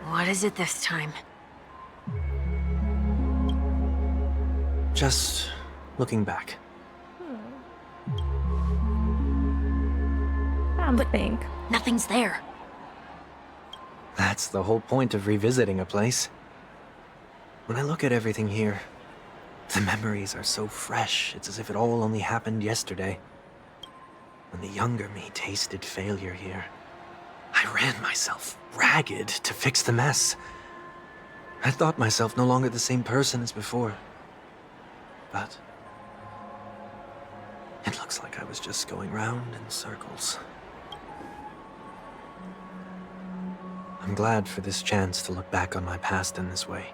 What is it this time? Just looking back. Think. Nothing's there. That's the whole point of revisiting a place. When I look at everything here, the memories are so fresh, it's as if it all only happened yesterday. When the younger me tasted failure here, I ran myself ragged to fix the mess. I thought myself no longer the same person as before. But it looks like I was just going round in circles. I'm glad for this chance to look back on my past in this way.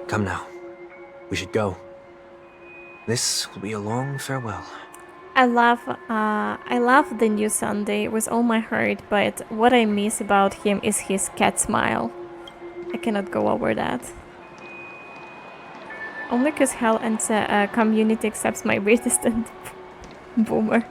Come now. We should go. This will be a long farewell. I love the new Sunday with all my heart, but what I miss about him is his cat smile. I cannot go over that. Only because Hell and the community accepts my weird distant boomer.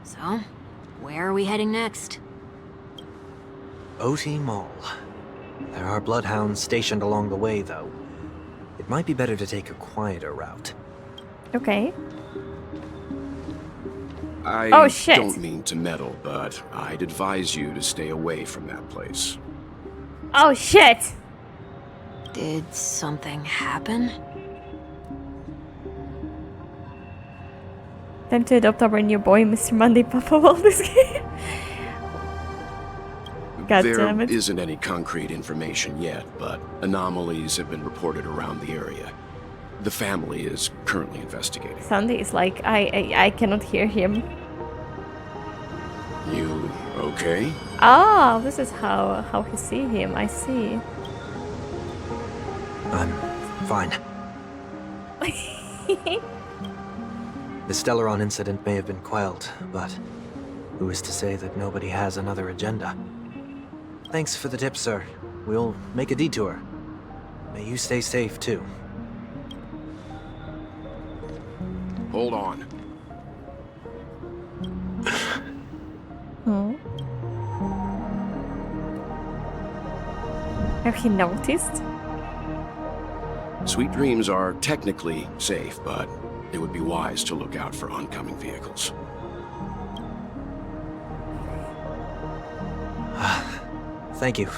So, where are we heading next? OT Mall. There are bloodhounds stationed along the way, though. It might be better to take a quieter route. Okay. I Oh, shit. don't mean to meddle, but I'd advise you to stay away from that place. Oh shit! Did something happen? Time to adopt our new boy, Mr. Monday Papa Waldis. God There damn it. isn't any concrete information yet, but anomalies have been reported around the area. The family is currently investigating. Sunday is like, I cannot hear him. You okay? Oh, this is how he see him. I see. I'm fine. The Stellaron incident may have been quelled, but who is to say that nobody has another agenda? Thanks for the tip, sir. We'll make a detour. May you stay safe, too. Hold on. Hmm. Have he noticed? Sweet Dreams are technically safe, but it would be wise to look out for oncoming vehicles. Thank you.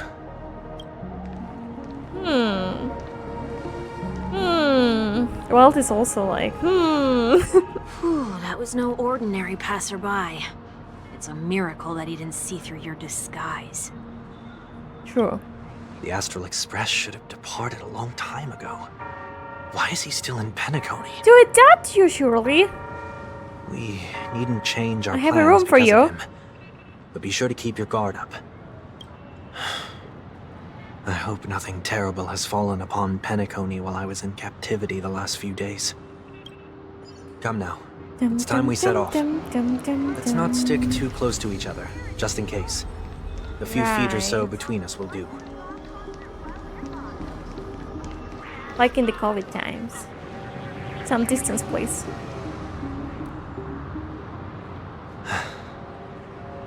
Walt is also like, Whew, that was no ordinary passerby. It's a miracle that he didn't see through your disguise. True. The Astral Express should have departed a long time ago. Why is he still in Penacony? To adapt you, surely. We needn't change our I have a plans room for because you. of him. But be sure to keep your guard up. I hope nothing terrible has fallen upon Penacony while I was in captivity the last few days. Come now. It's time we set off. Let's not stick too close to each other, just in case. A few feet or so Right. between us will do. Like in the COVID times. Some distance, please.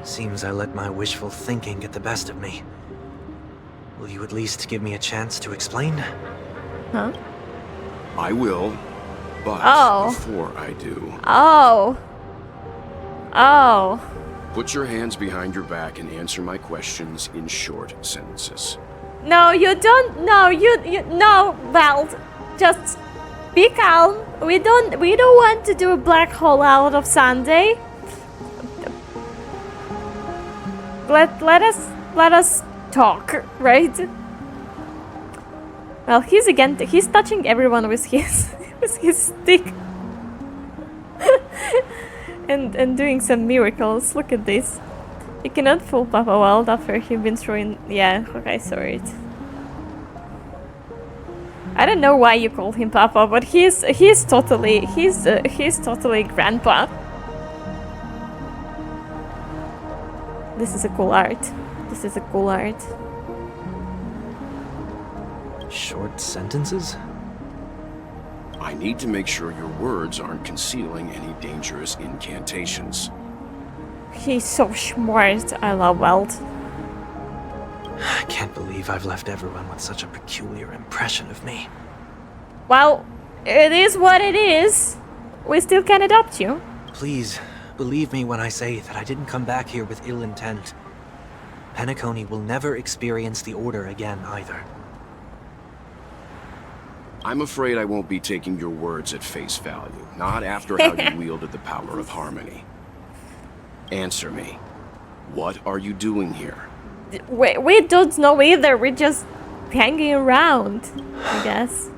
Seems I let my wishful thinking get the best of me. Will you at least give me a chance to explain? Huh? I will, but Oh. before I do, Oh. Oh. put your hands behind your back and answer my questions in short sentences. No, you don't. No, you. No, Val. Just be calm. We don't want to do a black hole out of Sunday. Let us talk, right? Well, he's touching everyone with his with his stick. and doing some miracles. Look at this. You cannot fool Papa Wild after he's been throwing. Yeah, okay, sorry. I don't know why you call him Papa, but he's totally Grandpa. This is a cool art. This is a cool art. Short sentences? I need to make sure your words aren't concealing any dangerous incantations. He's so smart. I love Weld. I can't believe I've left everyone with such a peculiar impression of me. Well, it is what it is. We still can adopt you. Please, believe me when I say that I didn't come back here with ill intent. Penacony will never experience the Order again, either. I'm afraid I won't be taking your words at face value, not after how you wielded the power of harmony. Answer me. What are you doing here? We don't know either. We're just hanging around, I guess.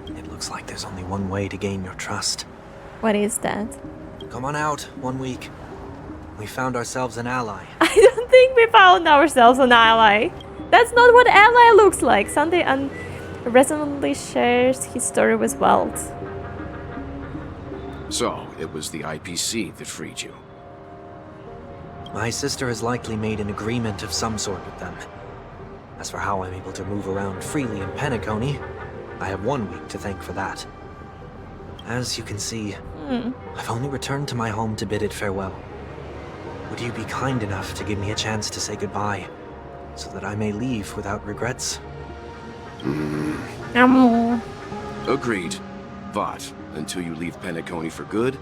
It looks like there's only one way to gain your trust. What is that? Come on out, 1 week. We found ourselves an ally. I don't think we found ourselves an ally. That's not what ally looks like. Sunday resonantly shares his story with Weld. So, it was the IPC that freed you. My sister has likely made an agreement of some sort with them. As for how I'm able to move around freely in Penacony, I have 1 week to thank for that. As you can see, I've only returned to my home to bid it farewell. Would you be kind enough to give me a chance to say goodbye, so that I may leave without regrets? Agreed. But, until you leave Penacony for good,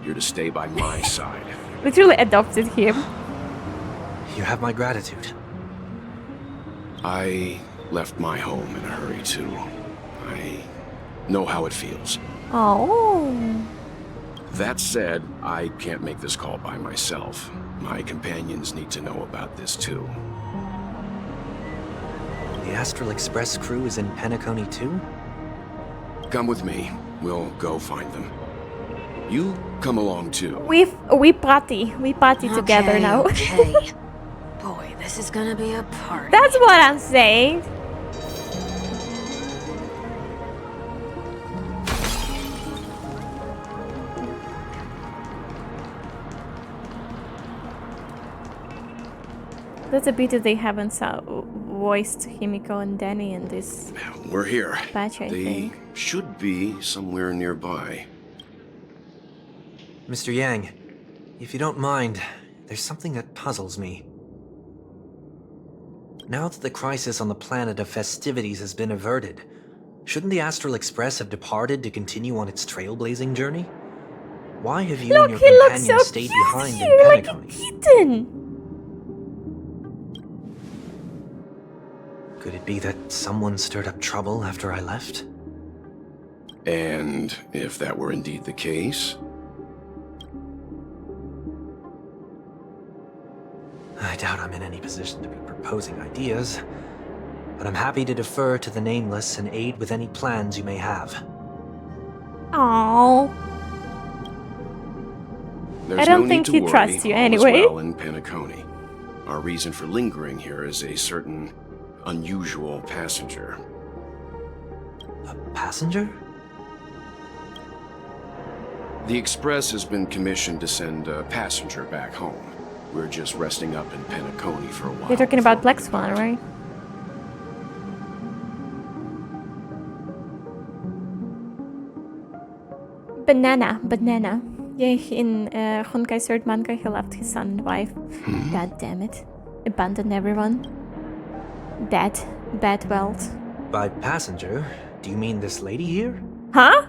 you're to stay by my side. Literally adopted him. You have my gratitude. I left my home in a hurry, too. I know how it feels. Oh. That said, I can't make this call by myself. My companions need to know about this, too. The Astral Express crew is in Penacony too? Come with me. We'll go find them. You come along, too. We party together now. Okay. Boy, this is gonna be a party. That's what I'm saying. That's a pity they haven't voiced Himiko and Danny in this We're here. patch, I They think. should be somewhere nearby. Mr. Yang, if you don't mind, there's something that puzzles me. Now that the crisis on the planet of festivities has been averted, shouldn't the Astral Express have departed to continue on its trailblazing journey? Why have you and your He looks companions so stayed cute behind in here, like a Penacony? kitten. Could it be that someone stirred up trouble after I left? And if that were indeed the case, I doubt I'm in any position to be proposing ideas, but I'm happy to defer to the Nameless and aid with any plans you may have. Aww. there's I don't no think need to he worry. trusts you All is anyway. well in Penacony. Our reason for lingering here is a certain unusual passenger. A passenger? The Express has been commissioned to send a passenger back home. We're just resting up in Penacony for a while. You're talking about before Black we Swan, depart. right? banana. Yeah, in Honkai's third manga, he left his son and wife. God damn it. Abandoned everyone. Dead. Bad wealth. By passenger, do you mean this lady here? Huh?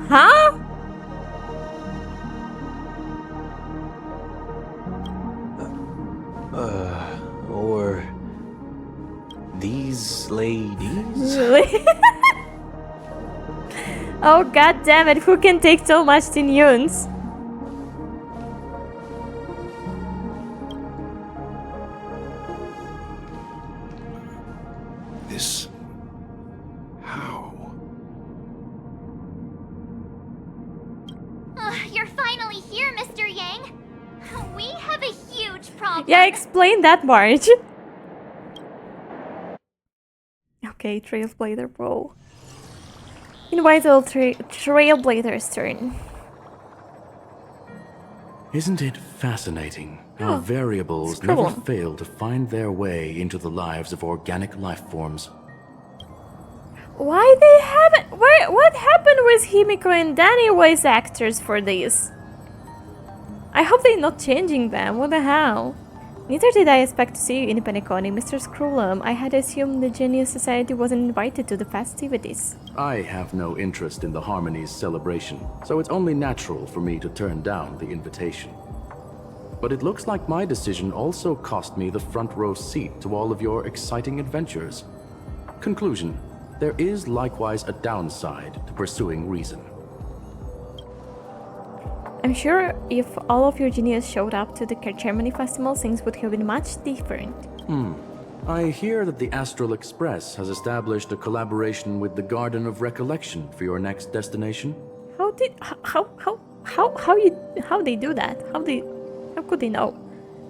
Huh? Or these ladies? Oh god damn it, who can take so much Tingyuns? This... how? You're finally here, Mr. Yang. We have a huge problem. Yeah, explain that, Marge. Okay, Trailblazer, bro. Invital Trailblazer's turn. Isn't it fascinating how Oh, variables scribble. never fail to find their way into the lives of organic life forms? Why they haven't... What happened with Himiko and Danny voice actors for this? I hope they're not changing them, what the hell? Neither did I expect to see you in Paniconi, Mr. Scrollum. I had assumed the Genius Society wasn't invited to the festivities. I have no interest in the Harmony's celebration, so it's only natural for me to turn down the invitation. But it looks like my decision also cost me the front row seat to all of your exciting adventures. Conclusion: there is likewise a downside to pursuing reason. I'm sure if all of your genius showed up to the Germany festival, things would have been much different. I hear that the Astral Express has established a collaboration with the Garden of Recollection for your next destination. How they do that? How could they know?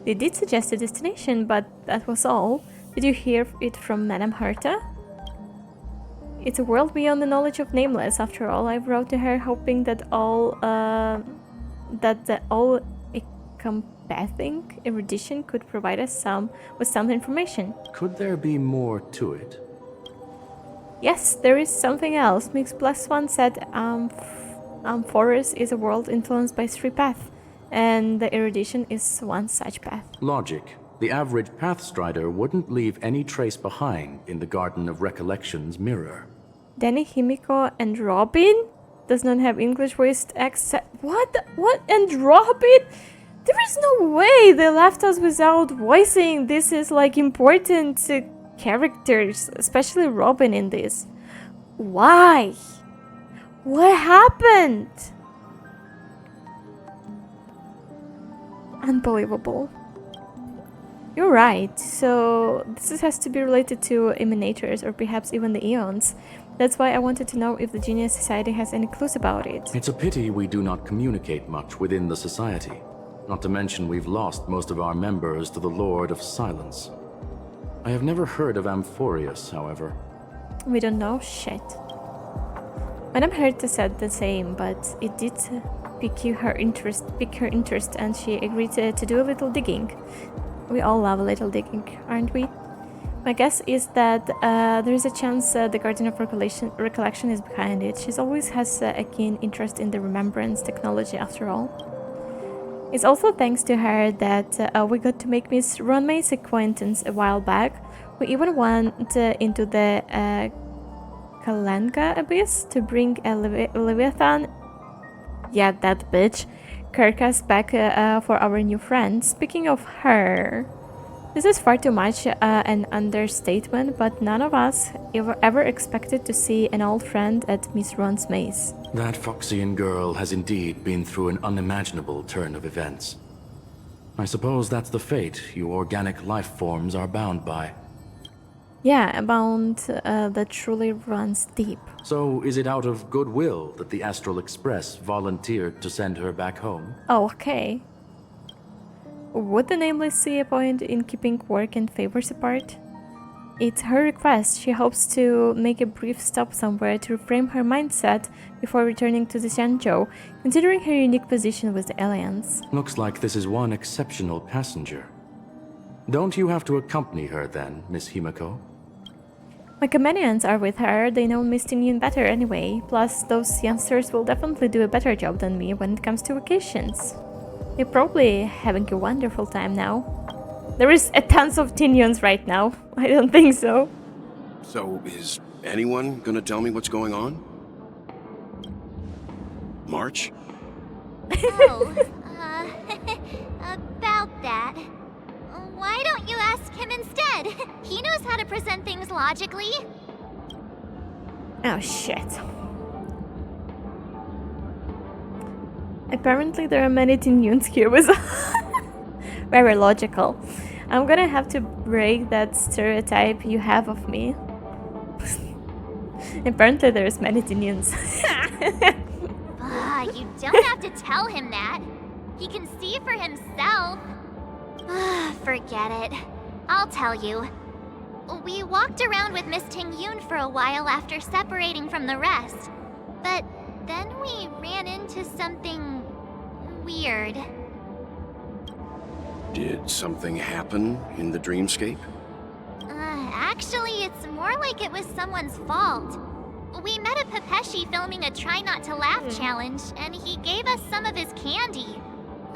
They did suggest a destination, but that was all. Did you hear it from Madame Herta? It's a world beyond the knowledge of Nameless. After all, I wrote to her hoping that the all-encompassing erudition could provide us with some information. Could there be more to it? Yes, there is something else. Mix Plus One said Forest is a world influenced by three paths, and the erudition is one such path. Logic. The average Pathstrider wouldn't leave any trace behind in the Garden of Recollection's mirror. Danny, Himiko, and Robin does not have English voiced accent. What? And Robin? There is no way they left us without voicing. This is like important characters, especially Robin in this. Why? What happened? Unbelievable. You're right. So this has to be related to emanators or perhaps even the eons. That's why I wanted to know if the Genius Society has any clues about it. It's a pity we do not communicate much within the society. Not to mention we've lost most of our members to the Lord of Silence. I have never heard of Amphorius, however. We don't know shit. Madame Herta said the same, but it did pique her interest, and she agreed to do a little digging. We all love a little digging, aren't we? My guess is that there is a chance the Guardian of Recollection is behind it. She always has a keen interest in the remembrance technology, after all. It's also thanks to her that we got to make Miss Ronmay's acquaintance a while back. We even went into the Kalanga Abyss to bring a Leviathan, yeah, that bitch, carcass back for our new friend. Speaking of her, this is far too much an understatement, but none of us ever expected to see an old friend at Miss Ron's maze. That Foxian girl has indeed been through an unimaginable turn of events. I suppose that's the fate you organic life forms are bound by. Yeah, a bound that truly runs deep. So is it out of goodwill that the Astral Express volunteered to send her back home? Oh, okay. Would the Nameless see a point in keeping work and favors apart? It's her request. She hopes to make a brief stop somewhere to reframe her mindset before returning to the Xianzhou, considering her unique position with the Alliance. Looks like this is one exceptional passenger. Don't you have to accompany her then, Miss Himiko? My companions are with her, they know Miss Tingyun better anyway. Plus, those youngsters will definitely do a better job than me when it comes to vacations. They're probably having a wonderful time now. There is a tons of Tingyuns right now. I don't think so. So, is anyone gonna tell me what's going on? March? Oh, about that. Why don't you ask him instead? He knows how to present things logically. Oh shit. Apparently there are many Tingyuns here with very logical. I'm gonna have to break that stereotype you have of me. Apparently there's many Tingyuns. You don't have to tell him that. He can see for himself. Forget it. I'll tell you. We walked around with Miss Tingyun for a while after separating from the rest. But then we ran into something weird. Did something happen in the dreamscape? Actually, it's more like it was someone's fault. We met a Pepeshi filming a Try Not to Laugh challenge, and he gave us some of his candy.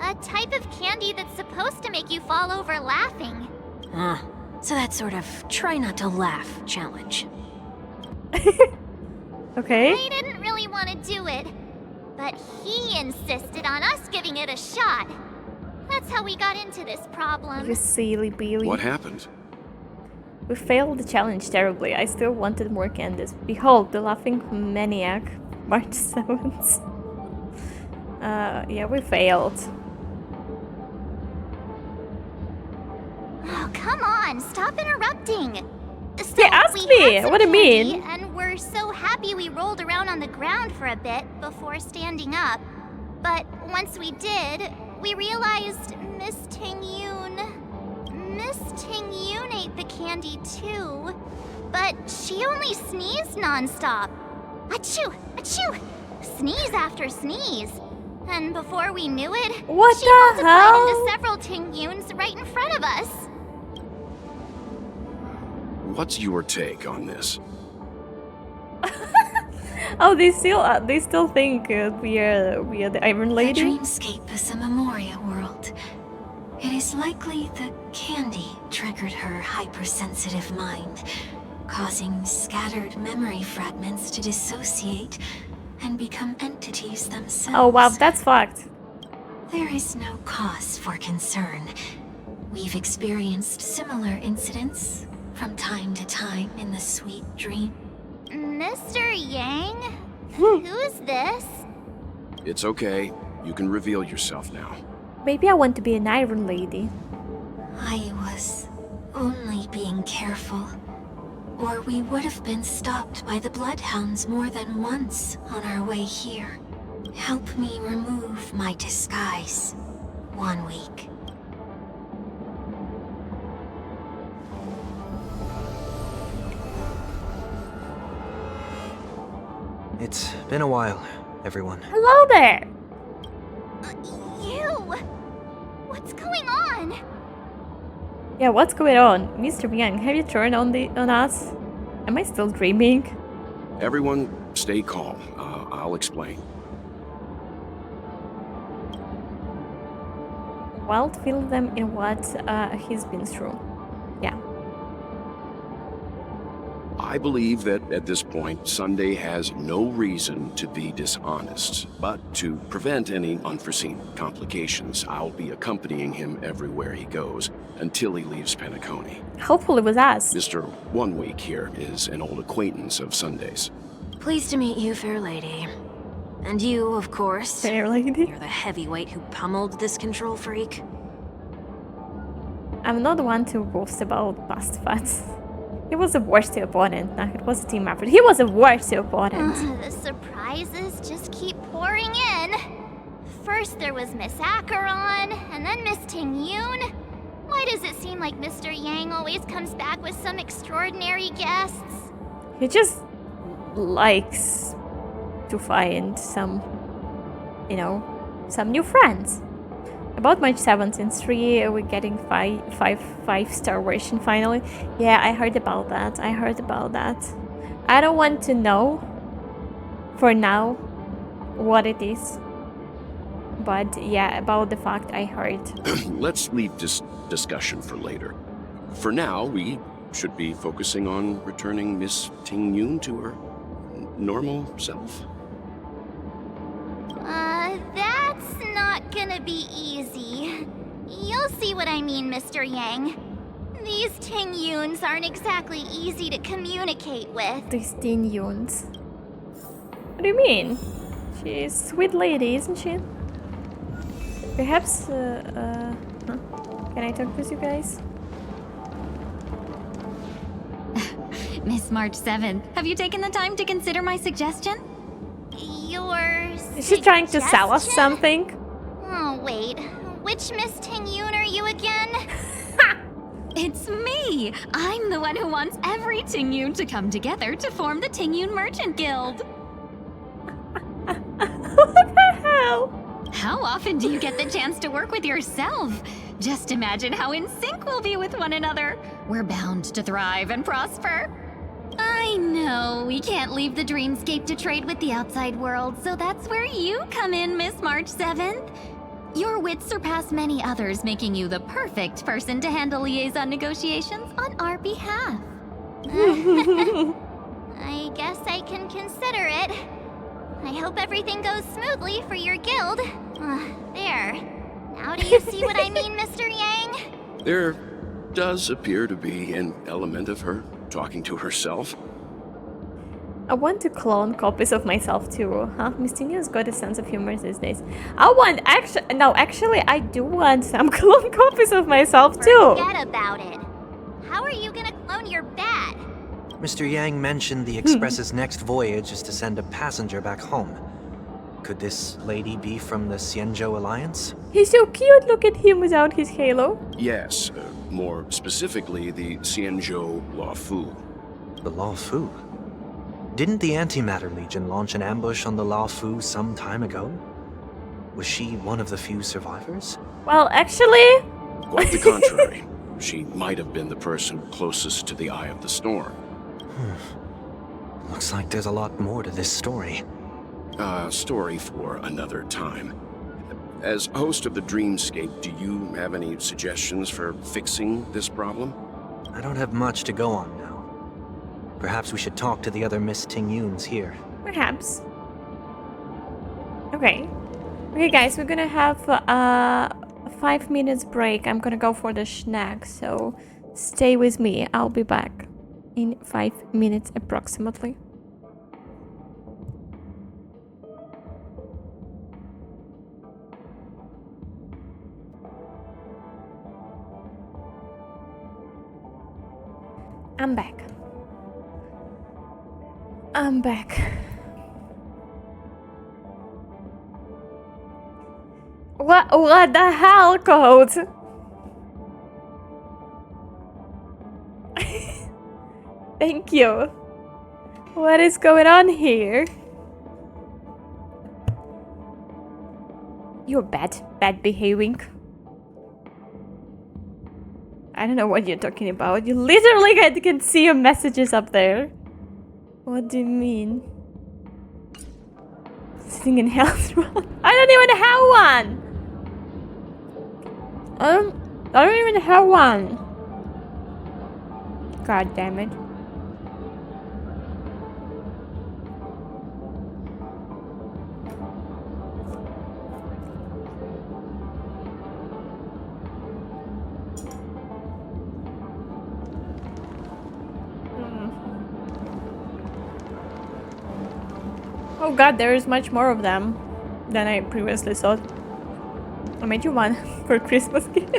A type of candy that's supposed to make you fall over laughing. So that sort of try not to laugh challenge. Okay. I didn't really want to do it, but he insisted on us giving it a shot. That's how we got into this problem. You silly Billy. What happened? We failed the challenge terribly. I still wanted more candies. Behold, the laughing maniac. March 7th. Yeah, we failed. Oh, come on, stop interrupting. So Yeah, ask we me. had some What do you candy, mean? And we're so happy we rolled around on the ground for a bit before standing up. But once we did, we realized Miss Tingyun ate the candy too. But she only sneezed nonstop. Achoo! Achoo! Sneeze after sneeze. And before we knew it, What she the multiplied hell? into several Tingyuns right in front of us. What's your take on this? Oh, they still think we are the Iron The Lady. dreamscape is a Memoria world. It is likely the candy triggered her hypersensitive mind, causing scattered memory fragments to dissociate and become entities themselves. Oh wow, that's fucked. There is no cause for concern. We've experienced similar incidents from time to time in the sweet dream. Mr. Yang? Who's this? It's okay. You can reveal yourself now. Maybe I want to be an Iron Lady. I was only being careful, or we would have been stopped by the Bloodhounds more than once on our way here. Help me remove my disguise. 1 week. It's been a while, everyone. Hello there. You! What's going on? Yeah, what's going on, Mr. Yang? Have you turned on us? Am I still dreaming? Everyone, stay calm. I'll explain. Well, fill them in what he's been through. Yeah. I believe that at this point, Sunday has no reason to be dishonest. But to prevent any unforeseen complications, I'll be accompanying him everywhere he goes until he leaves Penacony. Hopefully with us. Mr. 1 Week here is an old acquaintance of Sunday's. Pleased to meet you, fair lady. And you, of course. Fair lady. You're the heavyweight who pummeled this control freak. I'm not the one to boast about past fights. He was a worthy opponent. Now, it was a team effort. He was a worthy opponent. The surprises just keep pouring in. First there was Miss Acheron, and then Miss Tingyun. Why does it seem like Mr. Yang always comes back with some extraordinary guests? He just likes to find some, some new friends. About March 7th in 3, we're getting 5-star version finally. Yeah, I heard about that. I don't want to know for now what it is. But yeah, about the fact I heard. Let's leave this discussion for later. For now, we should be focusing on returning Miss Tingyun to her normal self. That's not gonna be easy. You'll see what I mean, Mr. Yang. These Tingyuns aren't exactly easy to communicate with. These Tingyuns. What do you mean? She's a sweet lady, isn't she? Perhaps, huh? Can I talk with you guys? Miss March 7th, have you taken the time to consider my suggestion? Is she trying to sell us something? Oh, wait. Which Miss Tingyun are you again? It's me! I'm the one who wants every Tingyun to come together to form the Tingyun Merchant Guild. What the hell? How often do you get the chance to work with yourself? Just imagine how in sync we'll be with one another. We're bound to thrive and prosper. I know, we can't leave the dreamscape to trade with the outside world, so that's where you come in, Miss March 7th. Your wits surpass many others, making you the perfect person to handle liaison negotiations on our behalf. I guess I can consider it. I hope everything goes smoothly for your guild. There. Now do you see what I mean, Mr. Yang? There does appear to be an element of her talking to herself. I want to clone copies of myself too, huh? Miss Tingyun's got a sense of humor these days. Actually, I do want some clone copies of myself too. Forget about it. How are you gonna clone your bat? Mr. Yang mentioned the Express's next voyage is to send a passenger back home. Could this lady be from the Xianzhou Alliance? He's so cute, look at him without his halo. Yes, more specifically, the Xianzhou Luofu. The Luofu? Didn't the Antimatter Legion launch an ambush on the Luofu some time ago? Was she one of the few survivors? Well, actually... Quite the contrary. She might have been the person closest to the eye of the storm. Looks like there's a lot more to this story. Story for another time. As host of the Dreamscape, do you have any suggestions for fixing this problem? I don't have much to go on now. Perhaps we should talk to the other Miss Tingyuns here. Perhaps. Okay. Okay, guys, we're gonna have a 5 minutes break. I'm gonna go for the snack, so stay with me. I'll be back in 5 minutes approximately. I'm back. I'm back. What the hell, Code? Thank you. What is going on here? You're bad behaving. I don't know what you're talking about. You literally can see your messages up there. What do you mean? Sitting in health room? I don't even have one! I don't even have one. God damn it. Oh god, there is much more of them than I previously thought. I made you one for Christmas gift.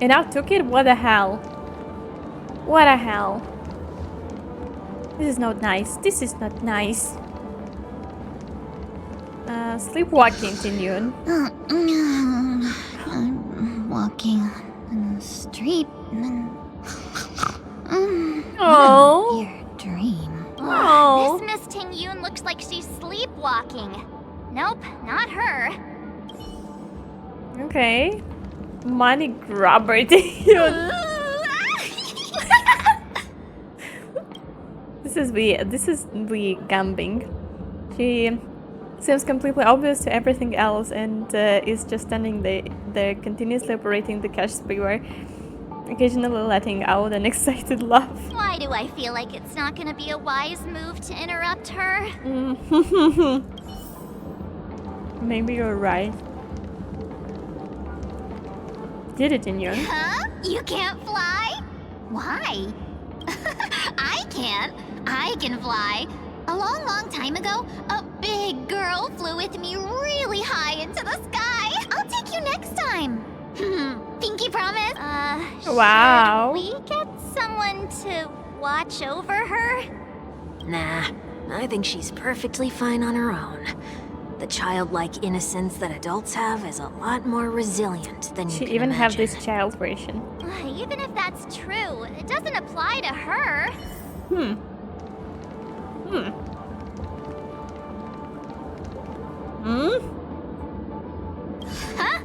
And I took it? What the hell? What the hell? This is not nice. This is not nice. Sleepwalking, Tingyun. I'm walking on the street and Oh. weird dream. Oh. This Miss Tingyun looks like she's sleepwalking. Nope, not her. Okay. Money grabber, Tingyun. This is the gambling. She seems completely obvious to everything else and is just standing there continuously operating the cash sprewer, occasionally letting out an excited laugh. Why do I feel like it's not gonna be a wise move to interrupt her? Maybe you're right. Did it, Tingyun? Huh? You can't fly? Why? I can't. I can fly. A long, long time ago, a big girl flew with me really high into the sky. I'll take you next time. Pinky promise? Wow. Should we get someone to watch over her? Nah, I think she's perfectly fine on her own. The childlike innocence that adults have is a lot more resilient than you She can even have imagine. this child version. Even if that's true, it doesn't apply to her. Huh?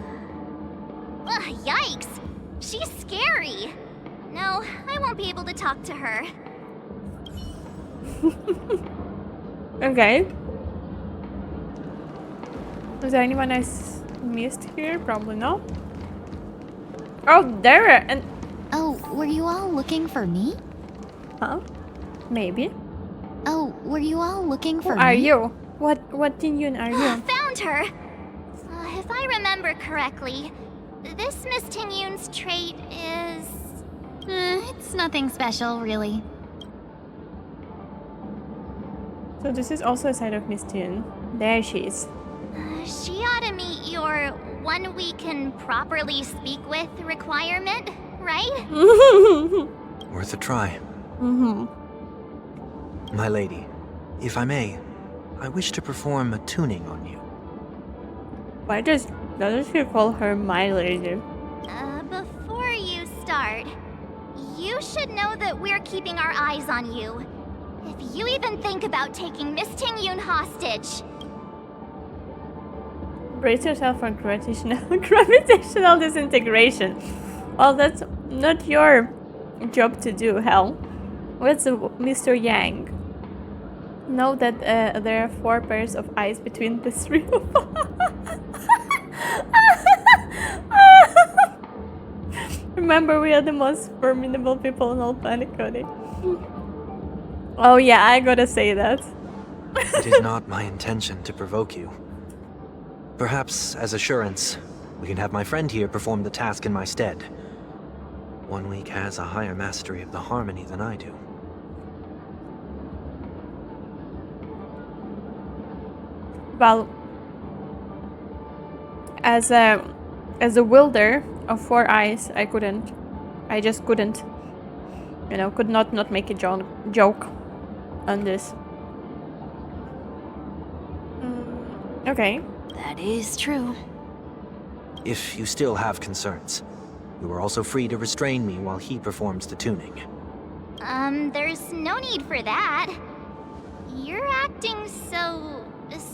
Yikes! She's scary. No, I won't be able to talk to her. Okay. Is there anyone I missed here? Probably not. Oh, there! And Oh, were you all looking for me? huh? Maybe. Oh, were you all looking for Who me? are you? What Tingyun are you? Found her! If I remember correctly, this Miss Tingyun's trait is... It's nothing special, really. So this is also a side of Miss Tingyun. There she is. She ought to meet your one we can properly speak with requirement, right? Worth a try. My lady, if I may, I wish to perform a tuning on you. Why doesn't she call her my lady? Before you start, you should know that we're keeping our eyes on you. If you even think about taking Miss Tingyun hostage... Brace yourself for gravitational disintegration. Well, that's not your job to do, hell. What's Mr. Yang? Know that there are 4 pairs of eyes between the 3 of us. Remember, we are the most formidable people on all planet Cody. Oh yeah, I gotta say that. It is not my intention to provoke you. Perhaps, as assurance, we can have my friend here perform the task in my stead. 1 week has a higher mastery of the harmony than I do. Well, as a wielder of 4 eyes, I just couldn't. You know, could not make a joke on this. Okay. That is true. If you still have concerns, you are also free to restrain me while he performs the tuning. There's no need for that. You're acting so...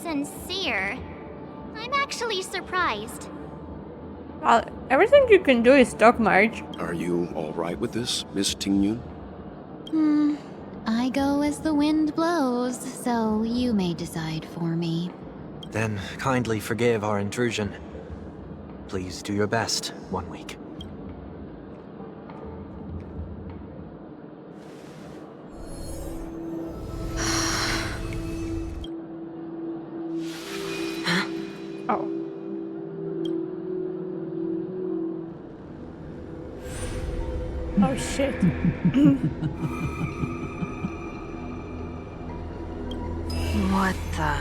sincere. I'm actually surprised. Well, everything you can do is talk, Marge. Are you all right with this, Miss Tingyun? I go as the wind blows, so you may decide for me. Then kindly forgive our intrusion. Please do your best, 1 week. Oh. Oh shit. What the...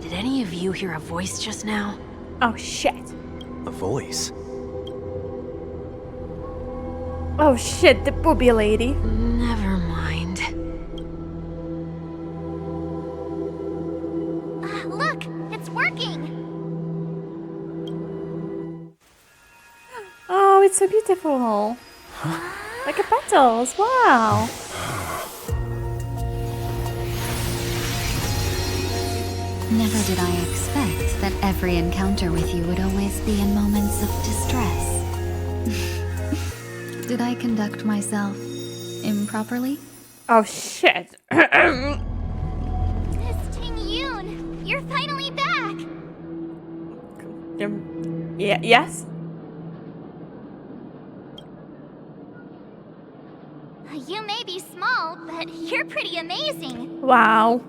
Did any of you hear a voice just now? Oh shit. A voice? Oh shit, the booby lady. Never mind. Look! It's working! Oh, it's so beautiful. Like a petals, wow. Never did I expect that every encounter with you would always be in moments of distress. Did I conduct myself improperly? Oh shit. Miss Tingyun, you're finally back! Yeah, yes? You may be small, but you're pretty amazing. Wow.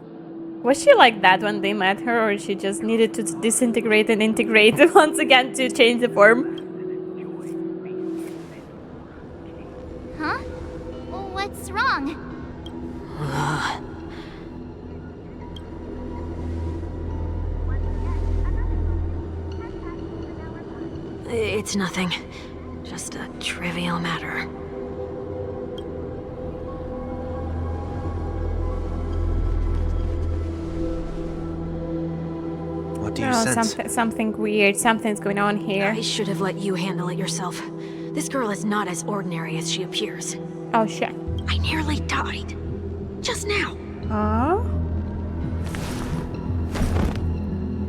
Was she like that when they met her, or she just needed to disintegrate and integrate once again to change the form? Huh? What's wrong? It's nothing. Just a trivial matter. What do you sense? Something weird. Something's going on here. I should have let you handle it yourself. This girl is not as ordinary as she appears. Oh shit. I nearly died. Just now. Huh?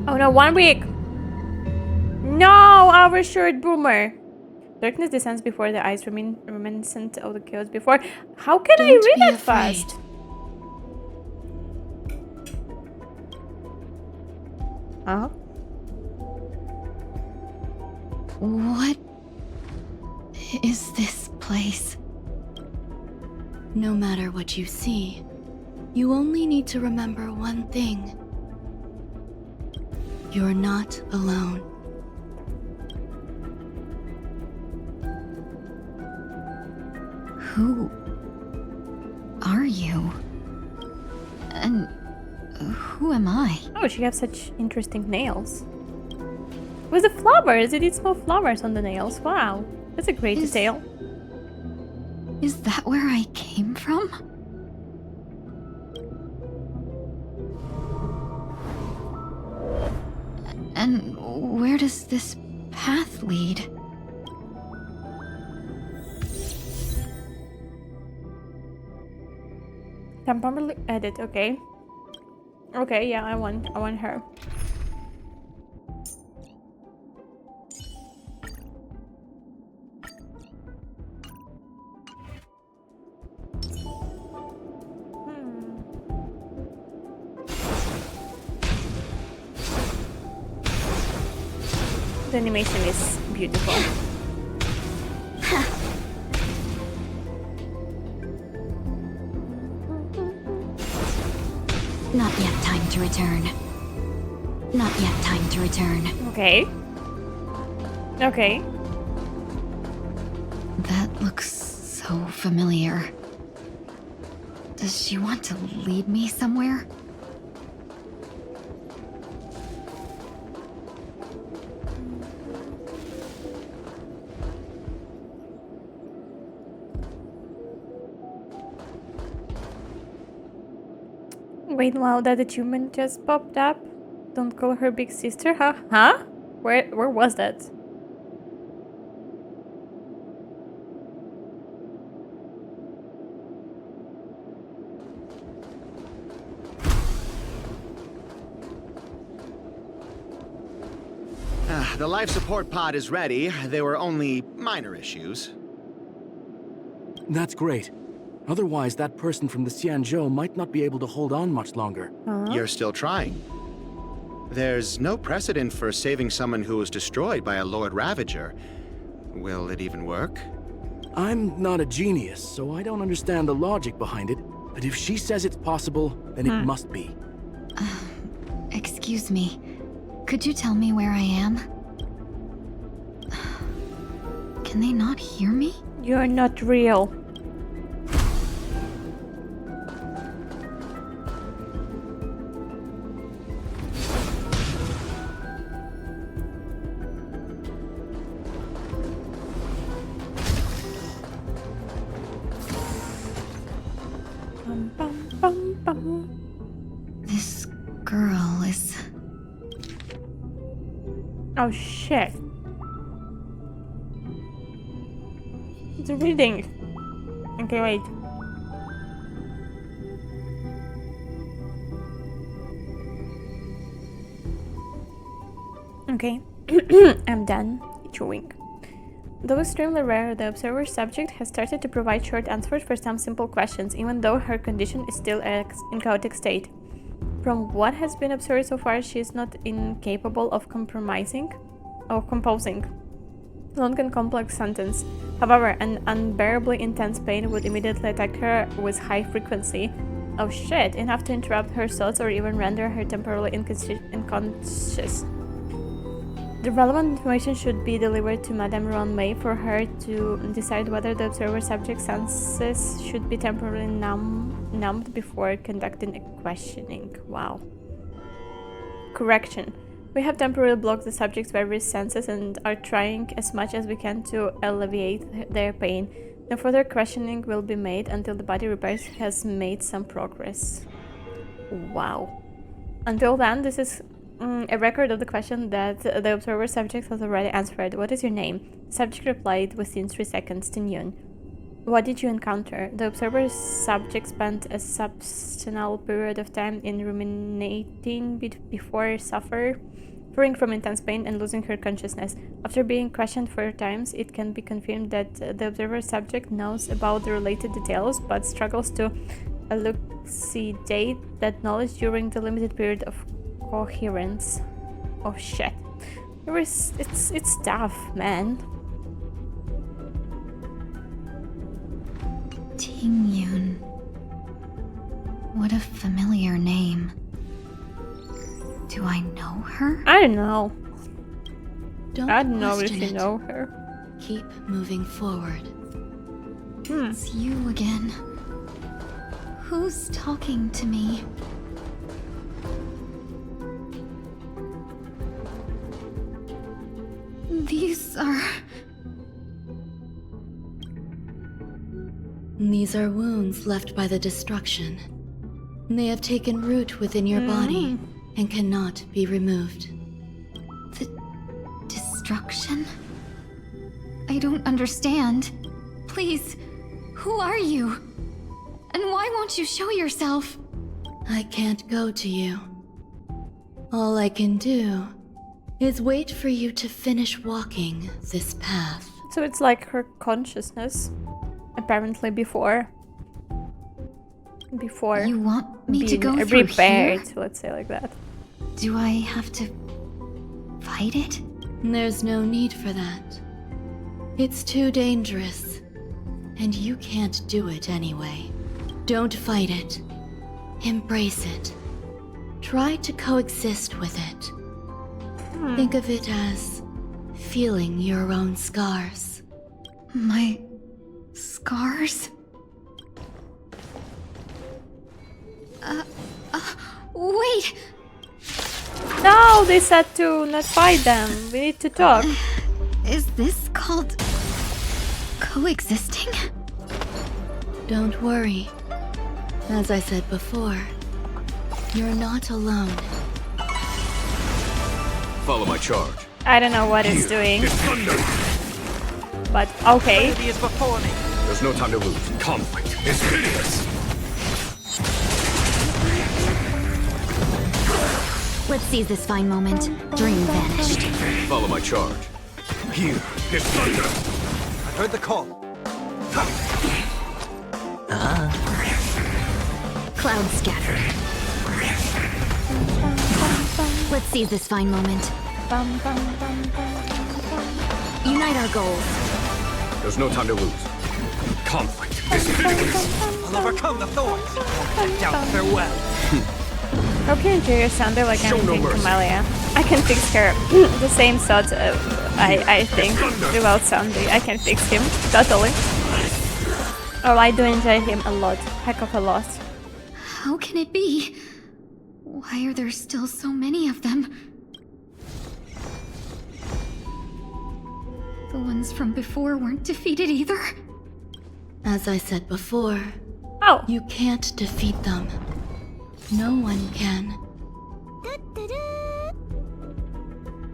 Oh no, 1 week! No! Our short boomer! Darkness descends before the eyes, reminiscent of the chaos before. How can I read that fast? Huh? What is this place? No matter what you see, you only need to remember one thing. You're not alone. Who are you? And who am I? Oh, she has such interesting nails. With the flowers, it did small flowers on the nails. Wow, that's a great detail. Is that where I came from? And where does this path lead? Temporarily edit, okay. Okay, yeah, I want her. The animation is beautiful. Not yet time to return. Not yet time to return. Okay. Okay. That looks so familiar. Does she want to lead me somewhere? Wait, wow, that achievement just popped up. Don't call her big sister, huh? Huh? Where was that? The life support pod is ready. There were only minor issues. That's great. Otherwise, that person from the Xianzhou might not be able to hold on much longer. You're still trying. There's no precedent for saving someone who was destroyed by a Lord Ravager. Will it even work? I'm not a genius, so I don't understand the logic behind it. But if she says it's possible, then it must be. Excuse me. Could you tell me where I am? Can they not hear me? You're not real. This girl is... Oh shit. It's reading. Okay, wait. Okay, I'm done chewing. Though extremely rare, the observer subject has started to provide short answers for some simple questions, even though her condition is still in chaotic state. From what has been observed so far, she is not incapable of composing long and complex sentence. However, an unbearably intense pain would immediately attack her with high frequency. Oh shit, enough to interrupt her thoughts or even render her temporarily unconscious. The relevant information should be delivered to Madame Ron May for her to decide whether the observer subject's senses should be temporarily numbed before conducting a questioning. Wow. Correction. We have temporarily blocked the subject's various senses and are trying as much as we can to alleviate their pain. No further questioning will be made until the body repairs has made some progress. Wow. Until then, this is a record of the question that the observer subject has already answered. What is your name? The subject replied within 3 seconds, Tingyun. What did you encounter? The observer subject spent a substantial period of time in ruminating before suffering from intense pain and losing her consciousness. After being questioned 4 times, it can be confirmed that the observer subject knows about the related details, but struggles to elucidate that knowledge during the limited period of coherence. Oh shit. It's tough, man. Tingyun. What a familiar name. Do I know her? I don't know. I don't know if question you it. know her. Keep moving forward. It's you again. Who's talking to me? These are wounds left by the destruction. They have taken root within your body and cannot be removed. The destruction? I don't understand. Please, who are you? And why won't you show yourself? I can't go to you. All I can do is wait for you to finish walking this path. So it's like her consciousness, apparently before You want me to being go through repaired, here? let's say like that. Do I have to fight it? There's no need for that. It's too dangerous, and you can't do it anyway. Don't fight it. Embrace it. Try to coexist with it. Think of it as feeling your own scars. My scars? Wait! No, they said to not fight them. We need to talk. Is this called coexisting? Don't worry. As I said before, you're not alone. Follow my charge. I don't know what it's doing, but okay. Is before me. There's no time to lose. Conflict is hideous. Let's seize this fine moment. Dream vanished. Follow my charge. Here is thunder. I heard the call. Cloud scattered. Let's seize this fine moment. Unite our goals. There's no time to lose. Conflict is hideous. I'll overcome the thorns. I doubt farewell. How can you enjoy your Sunday like Show I'm no doing mercy. Kamalia? I can fix her. The same thought I think about Sunday. I can fix him, totally. Oh, I do enjoy him a lot. Heck of a lot. How can it be? Why are there still so many of them? The ones from before weren't defeated either? As I said before, you can't defeat them. No one can.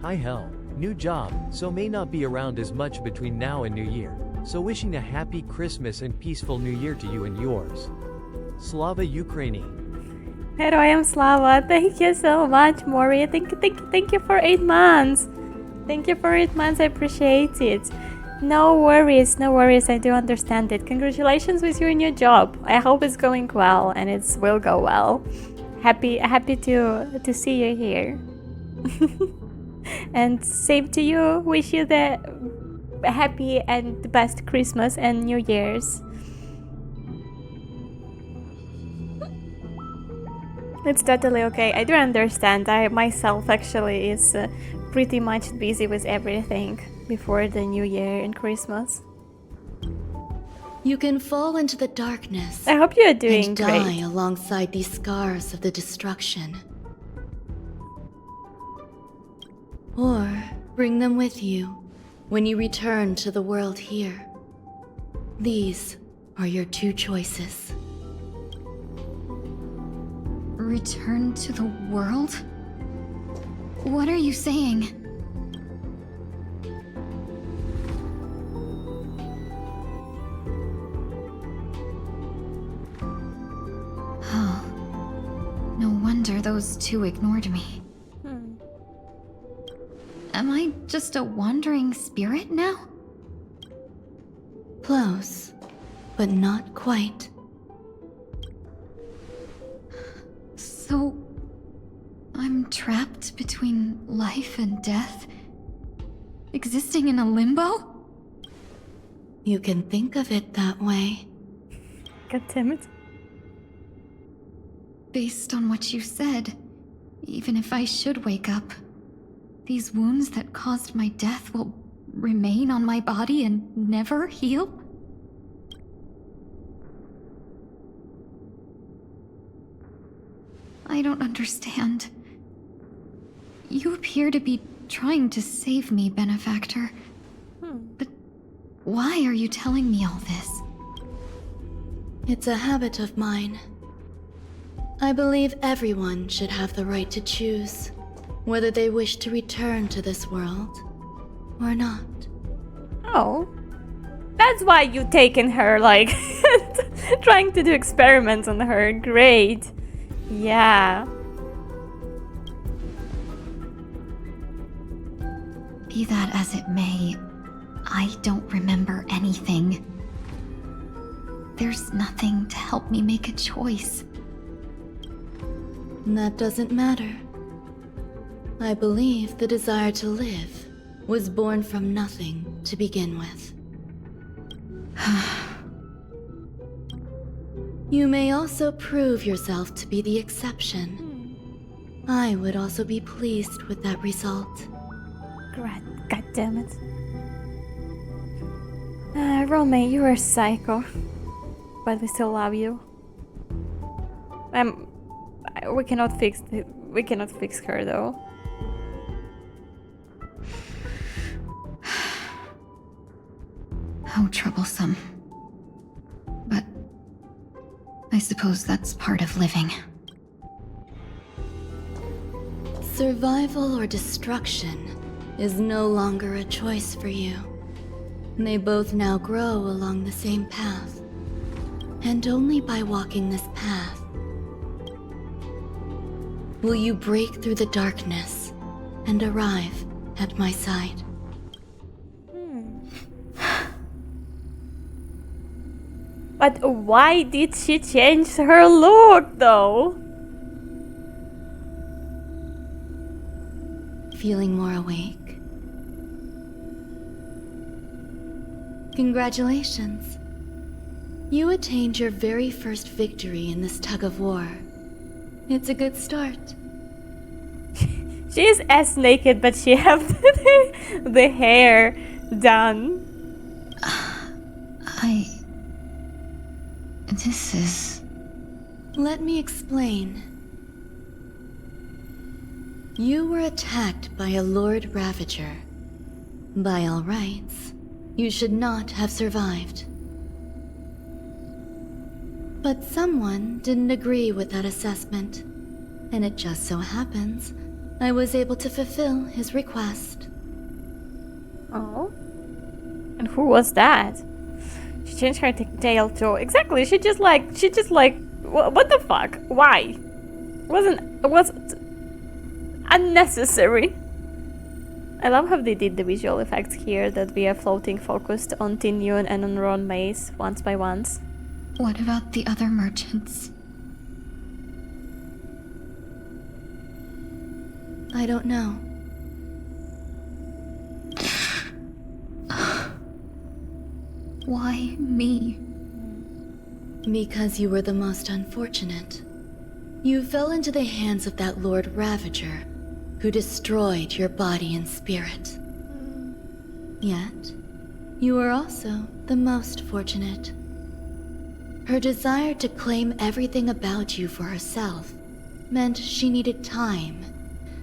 Hi Hel, new job, so may not be around as much between now and New Year. So wishing a happy Christmas and peaceful New Year to you and yours. Slava Ukraini. Hello, I am Slava. Thank you so much, Mori. Thank you for 8 months. Thank you for 8 months. I appreciate it. No worries, no worries. I do understand it. Congratulations with your new job. I hope it's going well and it will go well. Happy to see you here. And same to you. Wish you the happy and the best Christmas and New Year's. It's totally okay. I do understand. I myself actually is pretty much busy with everything before the New Year and Christmas. You can fall into the darkness. I hope you're doing and great. Die alongside these scars of the destruction. Or bring them with you when you return to the world here. These are your 2 choices. Return to the world? What are you saying? Oh. No wonder those 2 ignored me. Am I just a wandering spirit now? Close, but not quite. So, I'm trapped between life and death? Existing in a limbo? You can think of it that way. God damn it. Based on what you said, even if I should wake up, these wounds that caused my death will remain on my body and never heal? I don't understand. You appear to be trying to save me, Benefactor. But why are you telling me all this? It's a habit of mine. I believe everyone should have the right to choose whether they wish to return to this world or not. Oh. That's why you taken her, like, trying to do experiments on her. Great. Yeah. Be that as it may, I don't remember anything. There's nothing to help me make a choice. That doesn't matter. I believe the desire to live was born from nothing to begin with. You may also prove yourself to be the exception. I would also be pleased with that result. God damn it. Romain, you are psycho. But we still love you. We cannot fix her though. How troublesome. But I suppose that's part of living. Survival or destruction is no longer a choice for you. They both now grow along the same path. And only by walking this path will you break through the darkness and arrive at my side. But why did she change her look though? Feeling more awake? Congratulations. You attained your very first victory in this tug of war. It's a good start. She is ass naked, but she have the hair done. This is... Let me explain. You were attacked by a Lord Ravager. By all rights, you should not have survived. But someone didn't agree with that assessment, and it just so happens I was able to fulfill his request. Oh? And who was that? She changed her tail too. Exactly, she just like, what the fuck? Why? It was unnecessary. I love how they did the visual effects here, that we are floating focused on Tingyun and on Ron Mace once by once. What about the other merchants? I don't know. Why me? Because you were the most unfortunate. You fell into the hands of that Lord Ravager, who destroyed your body and spirit. Yet, you were also the most fortunate. Her desire to claim everything about you for herself meant she needed time,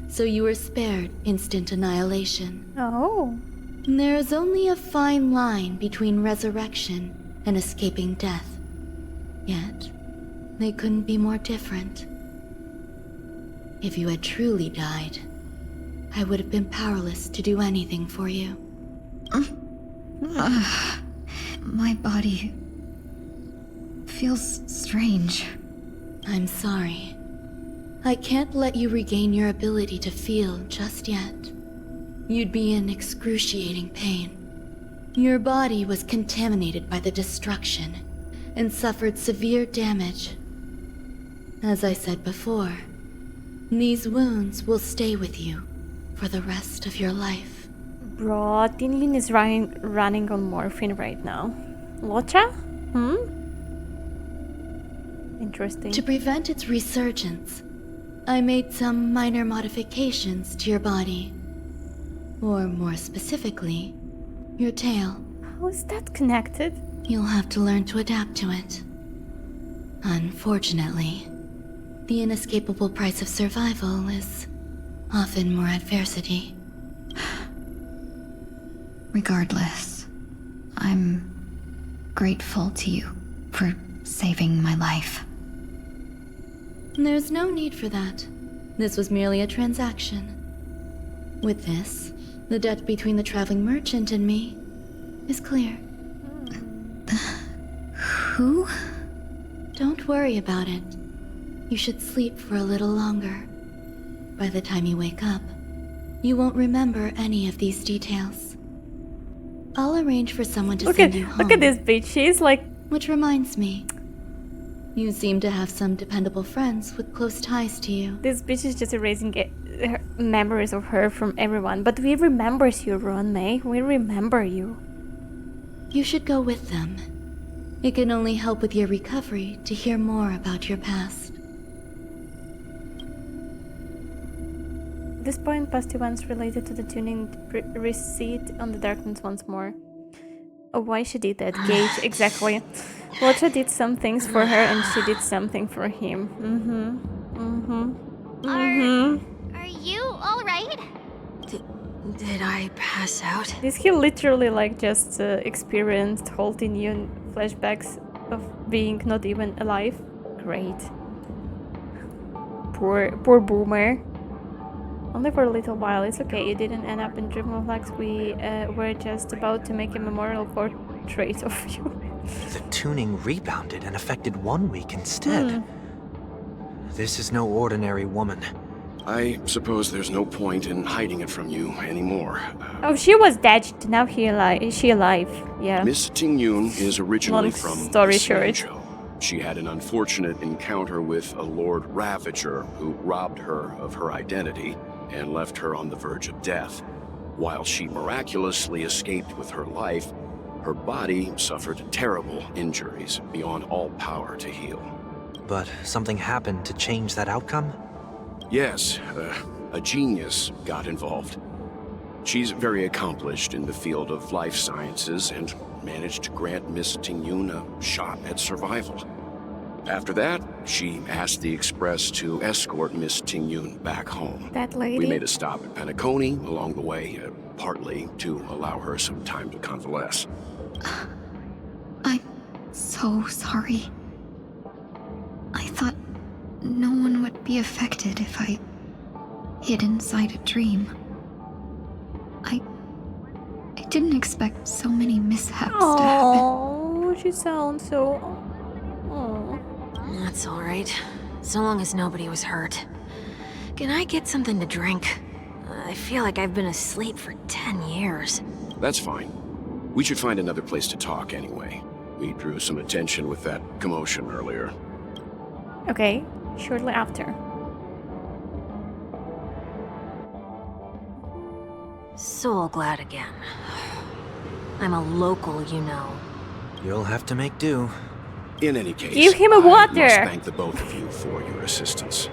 so you were spared instant annihilation. Oh. There is only a fine line between resurrection and escaping death. Yet, they couldn't be more different. If you had truly died, I would have been powerless to do anything for you. My body feels strange. I'm sorry. I can't let you regain your ability to feel just yet. You'd be in excruciating pain. Your body was contaminated by the destruction and suffered severe damage. As I said before, these wounds will stay with you for the rest of your life. Bro, Tingyun is running on morphine right now. Locha? Interesting. To prevent its resurgence, I made some minor modifications to your body. Or more specifically, your tail. How is that connected? You'll have to learn to adapt to it. Unfortunately, the inescapable price of survival is often more adversity. Regardless, I'm grateful to you for saving my life. There's no need for that. This was merely a transaction. With this, the debt between the traveling merchant and me is clear. Who? Don't worry about it. You should sleep for a little longer. By the time you wake up, you won't remember any of these details. I'll arrange for someone to send you home. Look at this bitch. She's like... Which reminds me, you seem to have some dependable friends with close ties to you. This bitch is just erasing memories of her from everyone. But we remember you, Ron May. We remember you. You should go with them. It can only help with your recovery to hear more about your past. This point, past events related to the tuning recede on the darkness once more. Oh, why she did that? Gage, exactly. Locha did some things for her and she did something for him. Are you alright? Did I pass out? This he literally like just experienced whole Tingyun flashbacks of being not even alive. Great. Poor boomer. Only for a little while. It's okay. You didn't end up in Dreamflax. We were just about to make a memorial portrait of you. The tuning rebounded and affected 1 week instead. This is no ordinary woman. I suppose there's no point in hiding it from you anymore. Oh, she was dead. Now is she alive? Yeah. Miss Tingyun is originally from story short. She had an unfortunate encounter with a Lord Ravager who robbed her of her identity and left her on the verge of death. While she miraculously escaped with her life, her body suffered terrible injuries beyond all power to heal. But something happened to change that outcome? Yes, a genius got involved. She's very accomplished in the field of life sciences and managed to grant Miss Tingyun a shot at survival. After that, she asked the Express to escort Miss Tingyun back home. That lady? We made a stop at Penacony along the way, partly to allow her some time to convalesce. I'm so sorry. I thought no one would be affected if I hid inside a dream. I didn't expect so many mishaps to happen. Oh, she sounds so... Oh. That's alright. So long as nobody was hurt. Can I get something to drink? I feel like I've been asleep for 10 years. That's fine. We should find another place to talk anyway. We drew some attention with that commotion earlier. Okay, shortly after. So glad again. I'm a local, you know. You'll have to make do. In any case, Give him a I water. must thank the both of you for your assistance.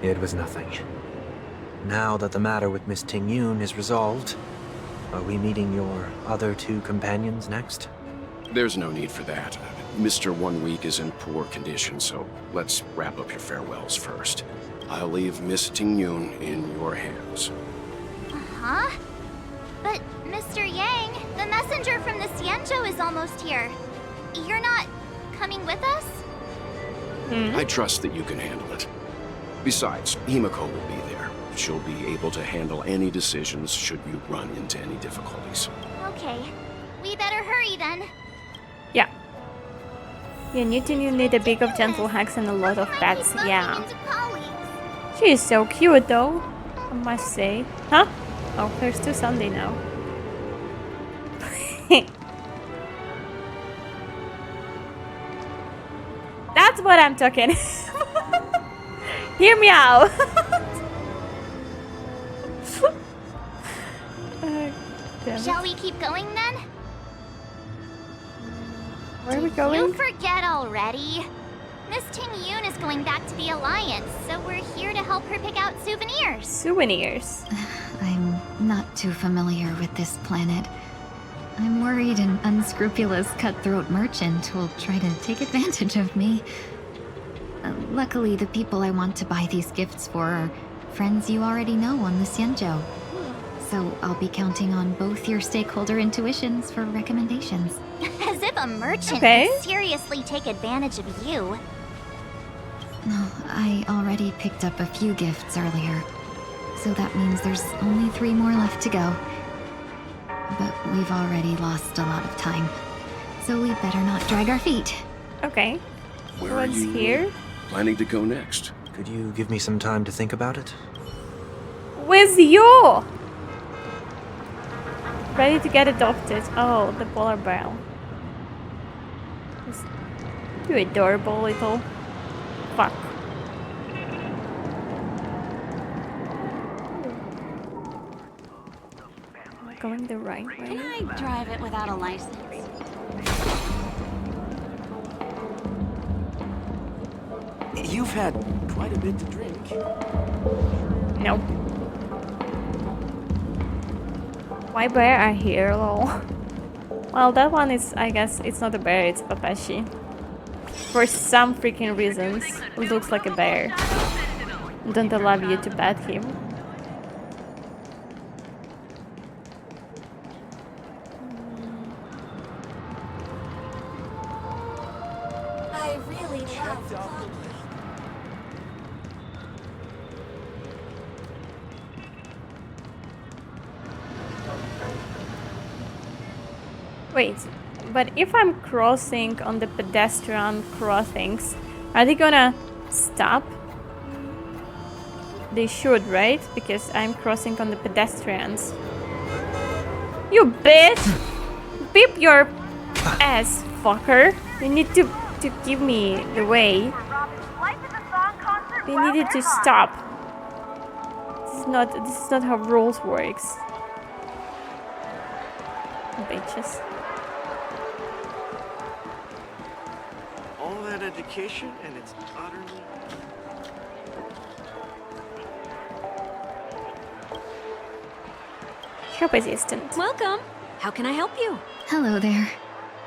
It was nothing. Now that the matter with Miss Tingyun is resolved, are we meeting your other two companions next? There's no need for that. Mr. 1 Week is in poor condition, so let's wrap up your farewells first. I'll leave Miss Tingyun in your hands. Huh? But, Mr. Yang, the messenger from the Xianzhou is almost here. You're not coming with us? I trust that you can handle it. Besides, Himiko will be there. She'll be able to handle any decisions should you run into any difficulties. Okay. We better hurry then. Yeah. Yeah, you need a big of gentle hacks and a lot of pets. Yeah. She is so cute though, I must say. Huh? Oh, there's 2 Sunday now. That's what I'm talking. Hear me out. Shall we keep going then? Where are we going? You forget already. Miss Tingyun is going back to the Alliance, so we're here to help her pick out souvenirs. Souvenirs. I'm not too familiar with this planet. I'm worried an unscrupulous cutthroat merchant will try to take advantage of me. Luckily, the people I want to buy these gifts for are friends you already know on the Xianzhou. So I'll be counting on both your stakeholder intuitions for recommendations. As if a merchant Okay. would seriously take advantage of you. No, I already picked up a few gifts earlier. So that means there's only 3 more left to go. But we've already lost a lot of time. So we better not drag our feet. Okay. Where are What's you here? planning to go next? Could you give me some time to think about it? With you! Ready to get adopted. Oh, the polar bear. You adorable little fuck. Am I going the right way? Can I drive it without a license? You've had quite a bit to drink. Nope. Why bear are here, lol? Well, that one is, I guess, it's not a bear, it's Papashi. For some freaking reasons, it looks like a bear. Don't allow you to pet him. I really have. Wait, but if I'm crossing on the pedestrian crossings, are they gonna stop? They should, right? Because I'm crossing on the pedestrians. You bitch! Beep your ass, fucker! You need to give me the way. They needed to stop. This is not how rules works. Bitches. All that education and it's utterly... Shop assistant. Welcome. How can I help you? Hello there.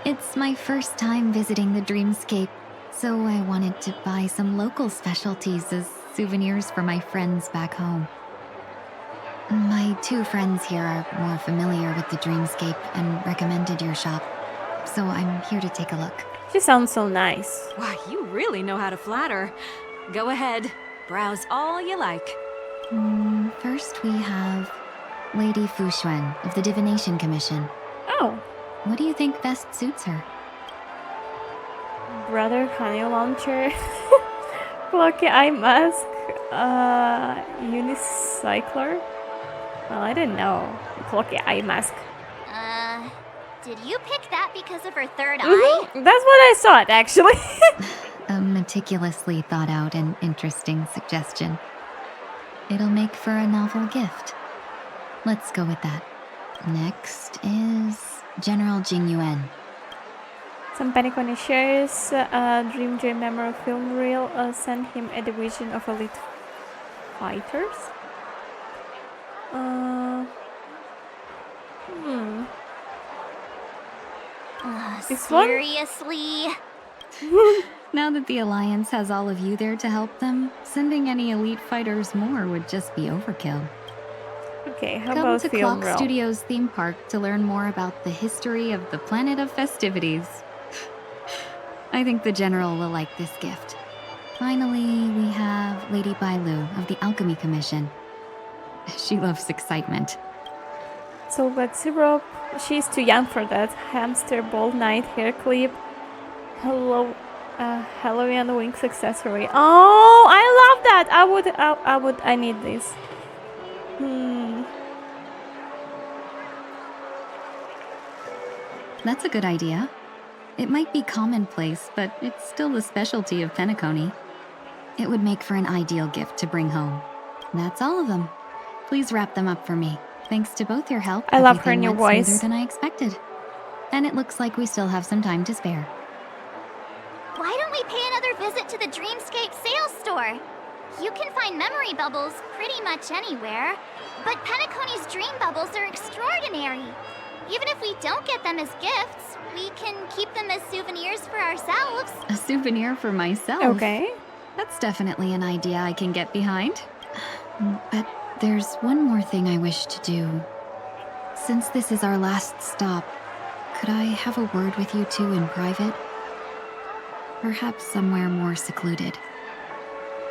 It's my first time visiting the Dreamscape, so I wanted to buy some local specialties as souvenirs for my friends back home. My 2 friends here are more familiar with the Dreamscape and recommended your shop, so I'm here to take a look. She sounds so nice. Why, you really know how to flatter. Go ahead. Browse all you like. First we have Lady Fuxuan of the Divination Commission. Oh. What do you think best suits her? Brother honey launcher. Cloaky eye mask. Unicycler. Well, I didn't know. Cloaky eye mask. Did you pick that because of her third eye? Mm-hmm. That's what I thought, actually. A meticulously thought out and interesting suggestion. It'll make for a novel gift. Let's go with that. Next is General Tingyun. Some panic when he shares Dream Joy Memory film reel sent him a division of elite fighters. This one? Seriously? Now that the Alliance has all of you there to help them, sending any elite fighters more would just be overkill. Okay, how Come about to film Clock reel? Studios theme park to learn more about the history of the planet of festivities. I think the General will like this gift. Finally, we have Lady Bailu of the Alchemy Commission. She loves excitement. So that's syrup. She's too young for that. Hamster ball night hair clip. Hello, Halloween wings accessory. Oh, I love that. I need this. That's a good idea. It might be commonplace, but it's still the specialty of Penacony. It would make for an ideal gift to bring home. That's all of them. Please wrap them up for me. Thanks to both your help, I love her everything new went voice. smoother than I expected. And it looks like we still have some time to spare. Why don't we pay another visit to the Dreamscape sales store? You can find memory bubbles pretty much anywhere, but Penacony's dream bubbles are extraordinary. Even if we don't get them as gifts, we can keep them as souvenirs for ourselves. A souvenir for myself? Okay. That's definitely an idea I can get behind. But there's one more thing I wish to do. Since this is our last stop, could I have a word with you two in private? Perhaps somewhere more secluded.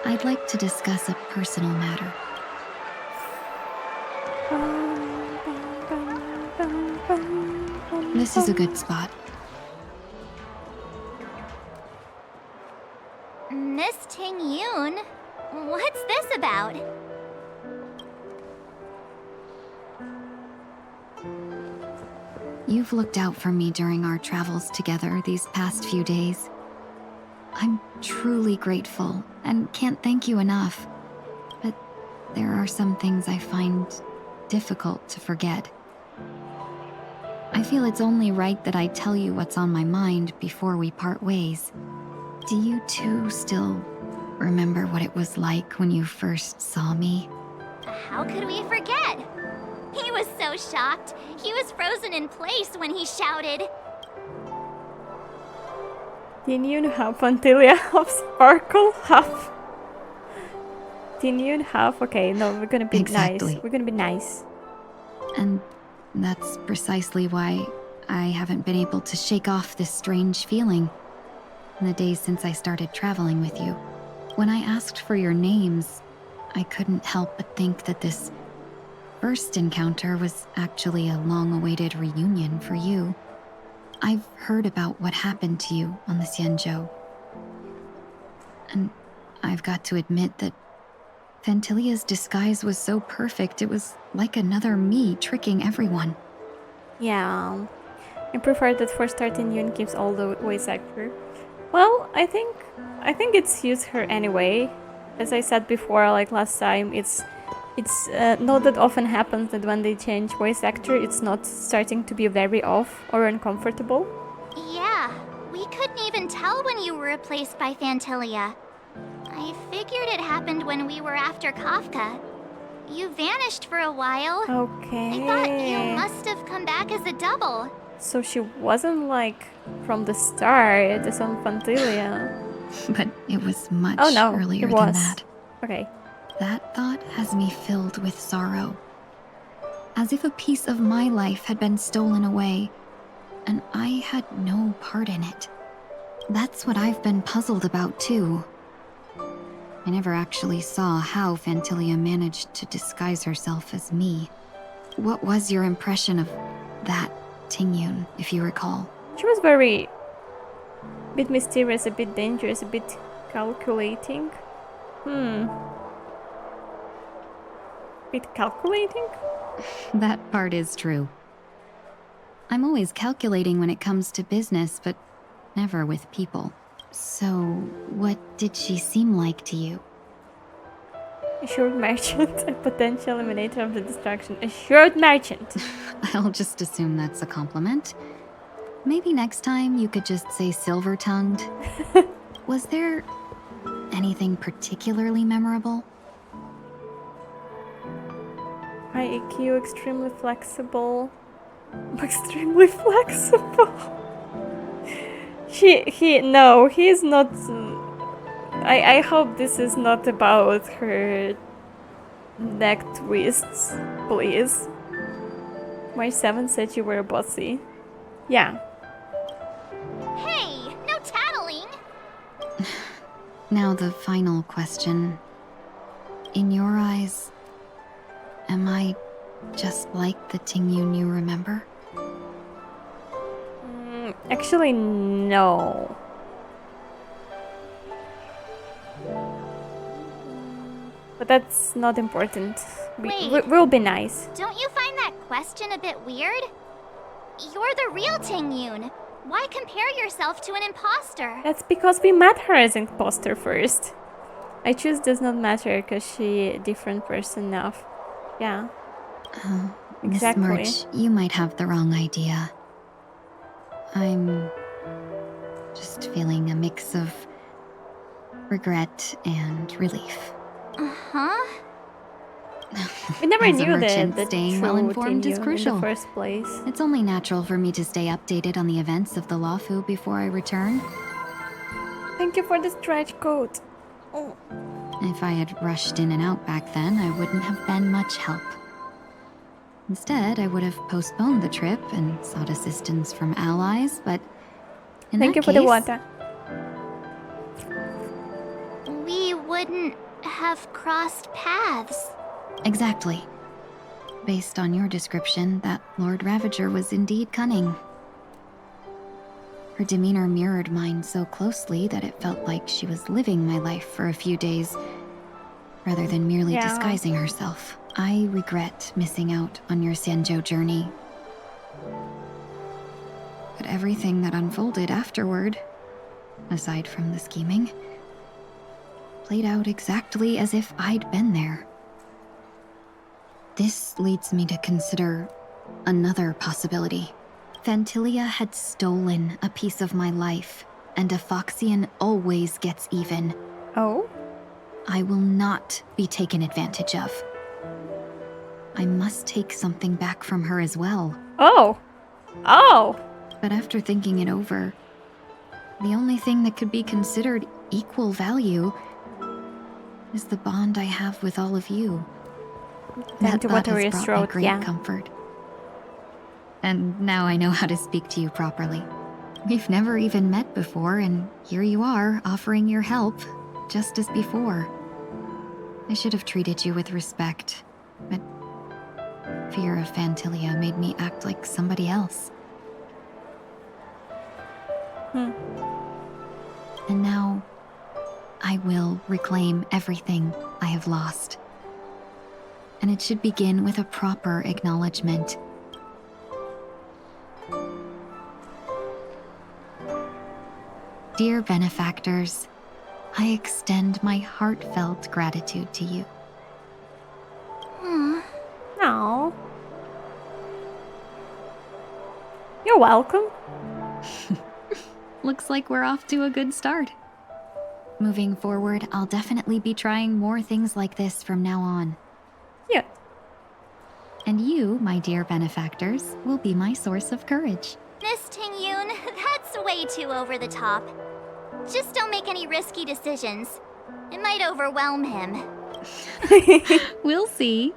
I'd like to discuss a personal matter. This is a good spot. Miss Tingyun, what's this about? You've looked out for me during our travels together these past few days. I'm truly grateful and can't thank you enough. But there are some things I find difficult to forget. I feel it's only right that I tell you what's on my mind before we part ways. Do you two still remember what it was like when you first saw me? How could we forget? He was so shocked. He was frozen in place when he shouted. Tingyun half Antilia, half Sparkle, half... Tingyun half... Okay, no, we're gonna be nice. We're gonna be nice. And that's precisely why I haven't been able to shake off this strange feeling in the days since I started traveling with you. When I asked for your names, I couldn't help but think that this first encounter was actually a long-awaited reunion for you. I've heard about what happened to you on the Xianzhou. And I've got to admit that Fantilia's disguise was so perfect, it was like another me tricking everyone. Yeah. I prefer that for starting Yun keeps all the voice actor. Well, I think it suits her anyway. As I said before, like last time, it's not that often happens that when they change voice actor, it's not starting to be very off or uncomfortable. Yeah, we couldn't even tell when you were replaced by Fantilia. I figured it happened when we were after Kafka. You vanished for a while. Okay. I thought you must have come back as a double. So she wasn't like from the start as on Fantilia. But it was much earlier earlier it was. than that. Okay. That thought has me filled with sorrow. As if a piece of my life had been stolen away, and I had no part in it. That's what I've been puzzled about too. I never actually saw how Fantilia managed to disguise herself as me. What was your impression of that Tingyun, if you recall? She was a bit mysterious, a bit dangerous, a bit calculating. Bit calculating? That part is true. I'm always calculating when it comes to business, but never with people. So, what did she seem like to you? Assured merchant, a potential eliminator of the distraction. Assured merchant. I'll just assume that's a compliment. Maybe next time you could just say silver-tongued. Was there anything particularly memorable? High EQ, extremely flexible. Extremely flexible. No, he's not. I hope this is not about her neck twists, please. My 7 said you were bossy. Yeah. Hey, no tattling! Now the final question. In your eyes, am I just like the Tingyun you remember? Actually, no. But that's not important. We'll be nice. Don't you find that question a bit weird? You're the real Tingyun. Why compare yourself to an imposter? That's because we met her as an imposter first. I choose does not matter because she a different person now. Yeah. Exactly. Miss March, you might have the wrong idea. I'm just feeling a mix of regret and relief. Uh-huh. We never As a knew merchant, that staying well informed is crucial. in the first place. It's only natural for me to stay updated on the events of the Lawfu before I return. Thank you for the stretch coat. Oh. If I had rushed in and out back then, I wouldn't have been much help. Instead, I would have postponed the trip and sought assistance from allies, but in Thank you that for the case, water. We wouldn't have crossed paths. Exactly. Based on your description, that Lord Ravager was indeed cunning. Her demeanor mirrored mine so closely that it felt like she was living my life for a few days, rather than merely disguising herself. I regret missing out on your Sanjo journey. But everything that unfolded afterward, aside from the scheming, played out exactly as if I'd been there. This leads me to consider another possibility. Fantilia had stolen a piece of my life, and a Foxian always gets even. Oh? I will not be taken advantage of. I must take something back from her as well. Oh! Oh! But after thinking it over, the only thing that could be considered equal value is the bond I have with all of you. That thought has brought me great comfort. And now I know how to speak to you properly. We've never even met before, and here you are, offering your help, just as before. I should have treated you with respect, but fear of Fantilia made me act like somebody else. And now, I will reclaim everything I have lost. And it should begin with a proper acknowledgement. Dear benefactors, I extend my heartfelt gratitude to you. No. You're welcome. Looks like we're off to a good start. Moving forward, I'll definitely be trying more things like this from now on. Yeah. And you, my dear benefactors, will be my source of courage. Miss Tingyun, that's way too over the top. Just don't make any risky decisions. It might overwhelm him. We'll see.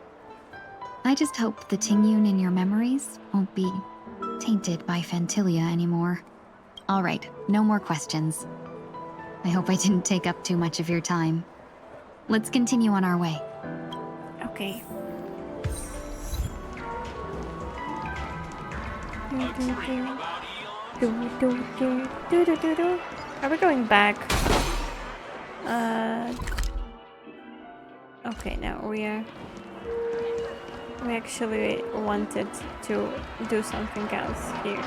I just hope the Tingyun in your memories won't be tainted by Fantilia anymore. All right, no more questions. I hope I didn't take up too much of your time. Let's continue on our way. Okay. Are we going back? Okay, now we actually wanted to do something else here.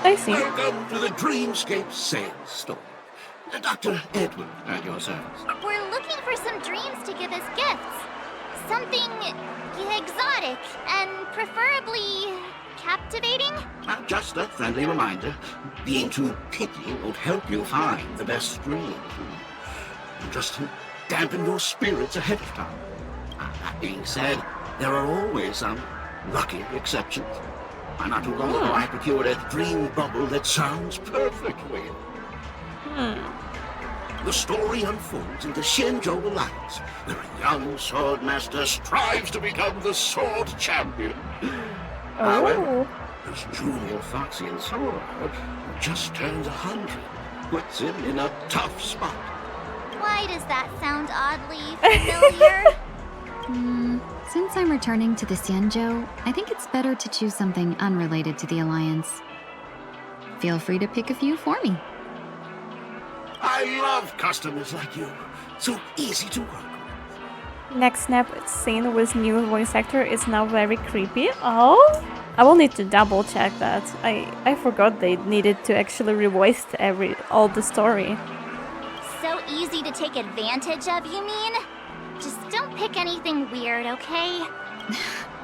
I see. Welcome to the Dreamscape sales store. Dr. Edward at your service. We're looking for some dreams to give as gifts. Something exotic and preferably captivating. Just a friendly reminder, being too picky won't help you find the best dream. Just to dampen your spirits ahead of time. That being said, there are always some lucky exceptions. Not too long ago, I procured a dream bubble that sounds perfectly. The story unfolds in the Xianzhou Alliance, where a young sword master strives to become the sword champion. However, his junior Foxian sword, who just turned 100, puts him in a tough spot. Why does that sound oddly familiar? Since I'm returning to the Xianzhou, I think it's better to choose something unrelated to the Alliance. Feel free to pick a few for me. I love customers like you. So easy to work with. Next snap scene with new voice actor is now very creepy. Oh, I will need to double check that. I forgot they needed to actually revoice all the story. So easy to take advantage of, you mean? Just don't pick anything weird, okay?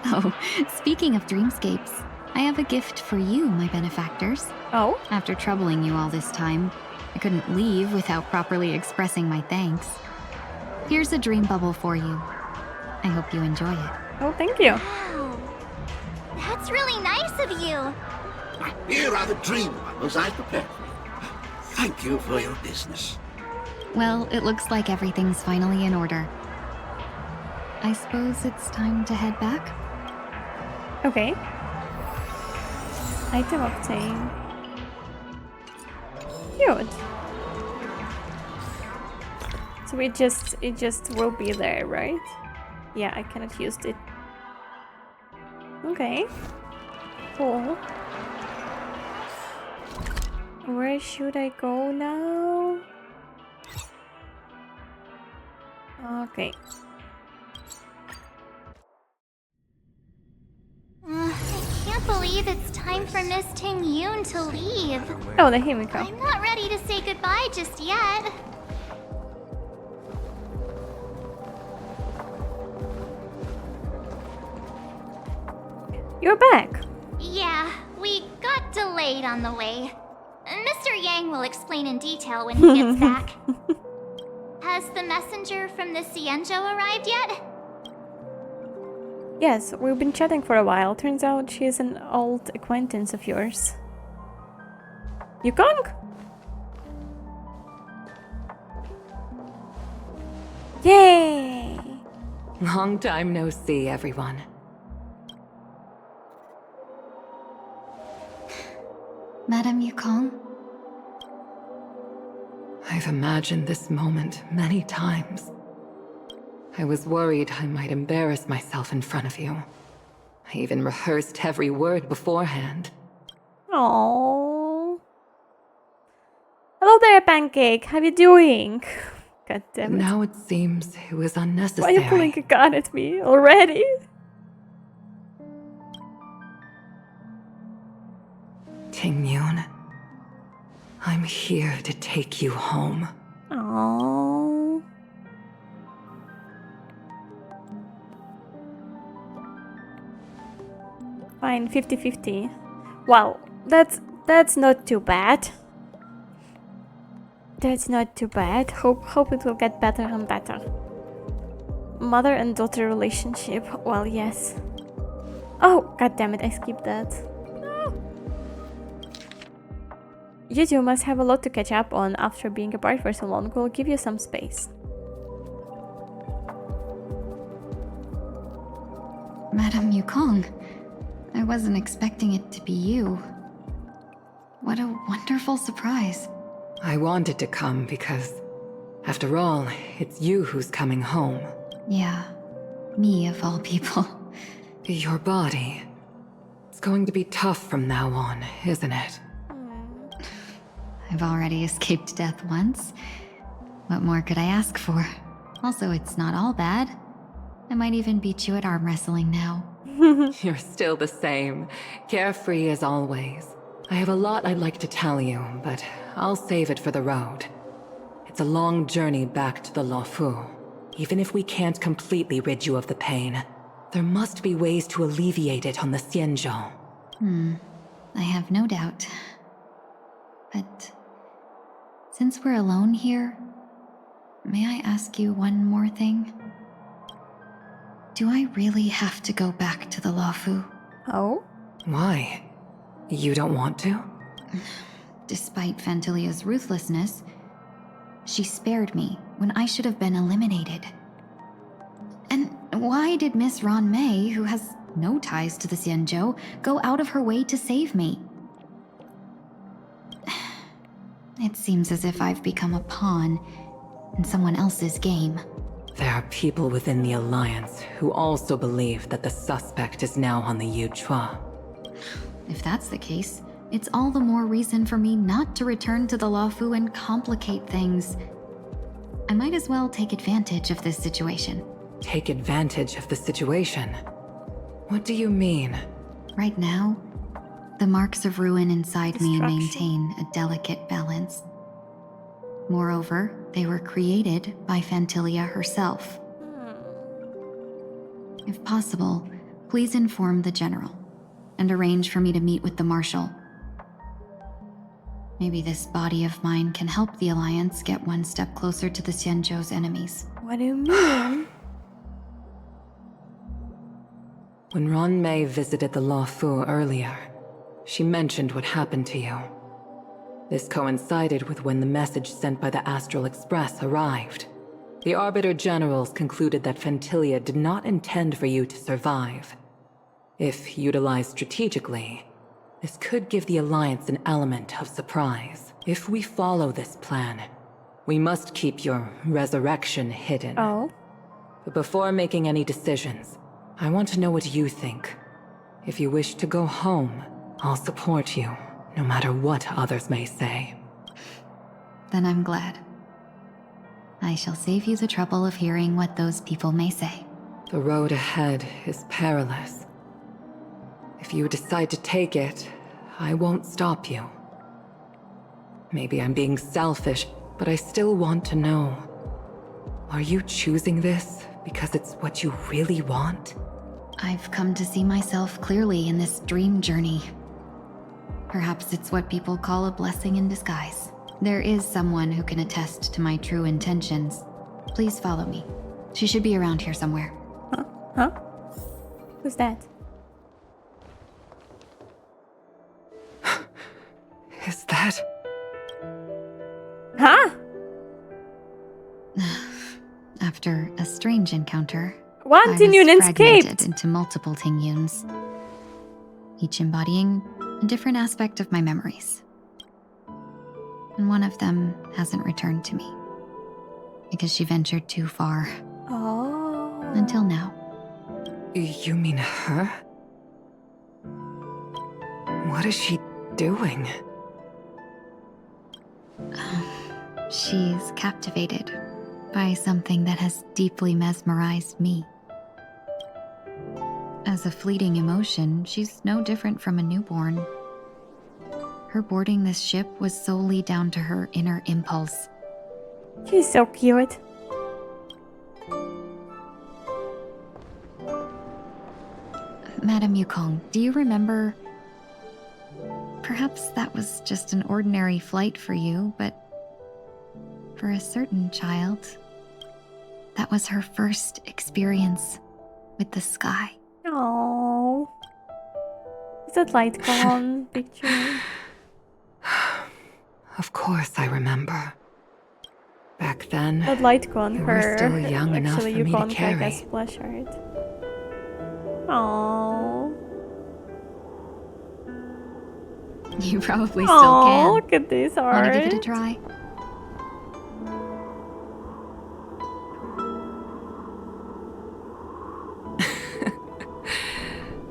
Oh, speaking of dreamscapes, I have a gift for you, my benefactors. Oh? After troubling you all this time, I couldn't leave without properly expressing my thanks. Here's a dream bubble for you. I hope you enjoy it. Oh, thank you. Wow. That's really nice of you. Here are the dream bubbles I prepared for you. Thank you for your business. Well, it looks like everything's finally in order. I suppose it's time to head back? Okay. Item obtained. Cute. So it just will be there, right? Yeah, I cannot use it. Okay. Cool. Where should I go now? Okay. I can't believe it's time for Miss Tingyun to leave. Oh, the Himiko. I'm not ready to say goodbye just yet. You're back. Yeah, we got delayed on the way. Mr. Yang will explain in detail when he gets back. Has the messenger from the Xianzhou arrived yet? Yes, we've been chatting for a while. Turns out she's an old acquaintance of yours. Yukong? Yay! Long time no see, everyone. Madame Yukong? I've imagined this moment many times. I was worried I might embarrass myself in front of you. I even rehearsed every word beforehand. Aww. Hello there, Pancake. How you doing? God damn it. Now it seems it was Why unnecessary. are you pulling a gun at me already? Tingyun, I'm here to take you home. Aww. Fine, 50-50. Wow, that's not too bad. That's not too bad. Hope it will get better and better. Mother and daughter relationship. Well, yes. Oh, god damn it! I skipped that. No. You two must have a lot to catch up on after being apart for so long. We'll give you some space. Madame Yukong, I wasn't expecting it to be you. What a wonderful surprise. I wanted to come because, after all, it's you who's coming home. Yeah, me of all people. Your body. It's going to be tough from now on, isn't it? I've already escaped death once. What more could I ask for? Also, it's not all bad. I might even beat you at arm wrestling now. You're still the same, carefree as always. I have a lot I'd like to tell you, but I'll save it for the road. It's a long journey back to the Luofu. Even if we can't completely rid you of the pain, there must be ways to alleviate it on the Xianzhou. I have no doubt. But since we're alone here, may I ask you one more thing? Do I really have to go back to the Luofu? Oh? Why? You don't want to? Despite Fantilia's ruthlessness, she spared me when I should have been eliminated. And why did Miss Ron Mei, who has no ties to the Xianzhou, go out of her way to save me? It seems as if I've become a pawn in someone else's game. There are people within the Alliance who also believe that the suspect is now on the Yuchua. If that's the case, it's all the more reason for me not to return to the Luofu and complicate things. I might as well take advantage of this situation. Take advantage of the situation? What do you mean? Right now, the marks of ruin inside me maintain a delicate balance. Moreover, they were created by Fantilia herself. If possible, please inform the General and arrange for me to meet with the Marshal. Maybe this body of mine can help the Alliance get one step closer to the Xianzhou's enemies. What do you mean? When Ron Mei visited the Luofu earlier, she mentioned what happened to you. This coincided with when the message sent by the Astral Express arrived. The Arbiter Generals concluded that Fantilia did not intend for you to survive. If utilized strategically, this could give the Alliance an element of surprise. If we follow this plan, we must keep your resurrection hidden. Oh? But before making any decisions, I want to know what you think. If you wish to go home, I'll support you, no matter what others may say. Then I'm glad. I shall save you the trouble of hearing what those people may say. The road ahead is perilous. If you decide to take it, I won't stop you. Maybe I'm being selfish, but I still want to know. Are you choosing this because it's what you really want? I've come to see myself clearly in this dream journey. Perhaps it's what people call a blessing in disguise. There is someone who can attest to my true intentions. Please follow me. She should be around here somewhere. Huh? Who's that? Is that... Huh? After a strange encounter, One Tingyun escaped! Into multiple Tingyuns, each embodying a different aspect of my memories. And one of them hasn't returned to me, because she ventured too far. Oh. Until now. You mean her? What is she doing? She's captivated by something that has deeply mesmerized me. As a fleeting emotion, she's no different from a newborn. Her boarding this ship was solely down to her inner impulse. She's so cute. Madame Yukong, do you remember? Perhaps that was just an ordinary flight for you, but for a certain child, that was her first experience with the sky. Oh. Is that light gone picture? Of course I remember. Back then, That light gone, you her. were still young enough for Actually, me you to can't carry. like a splash art. Oh. You probably still Oh, can. look at this art. Wanna give it a try?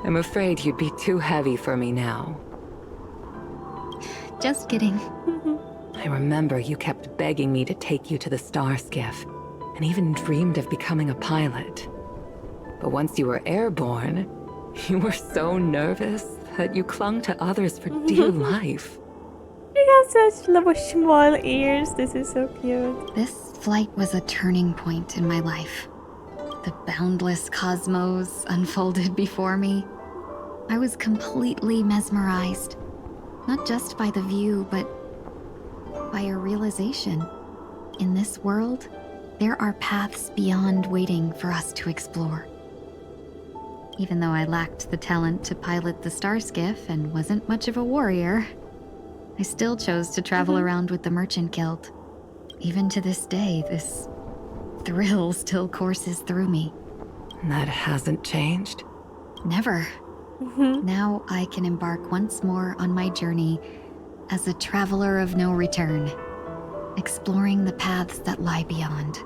I'm afraid you'd be too heavy for me now. Just kidding. I remember you kept begging me to take you to the star skiff, and even dreamed of becoming a pilot. But once you were airborne, you were so nervous that you clung to others for dear life. You have such little small ears. This is so cute. This flight was a turning point in my life. The boundless cosmos unfolded before me. I was completely mesmerized, not just by the view, but by a realization. In this world, there are paths beyond waiting for us to explore. Even though I lacked the talent to pilot the Starskiff and wasn't much of a warrior, I still chose to travel around with the Merchant Guild. Even to this day, this thrill still courses through me. That hasn't changed? Never. Now I can embark once more on my journey as a traveler of no return, exploring the paths that lie beyond.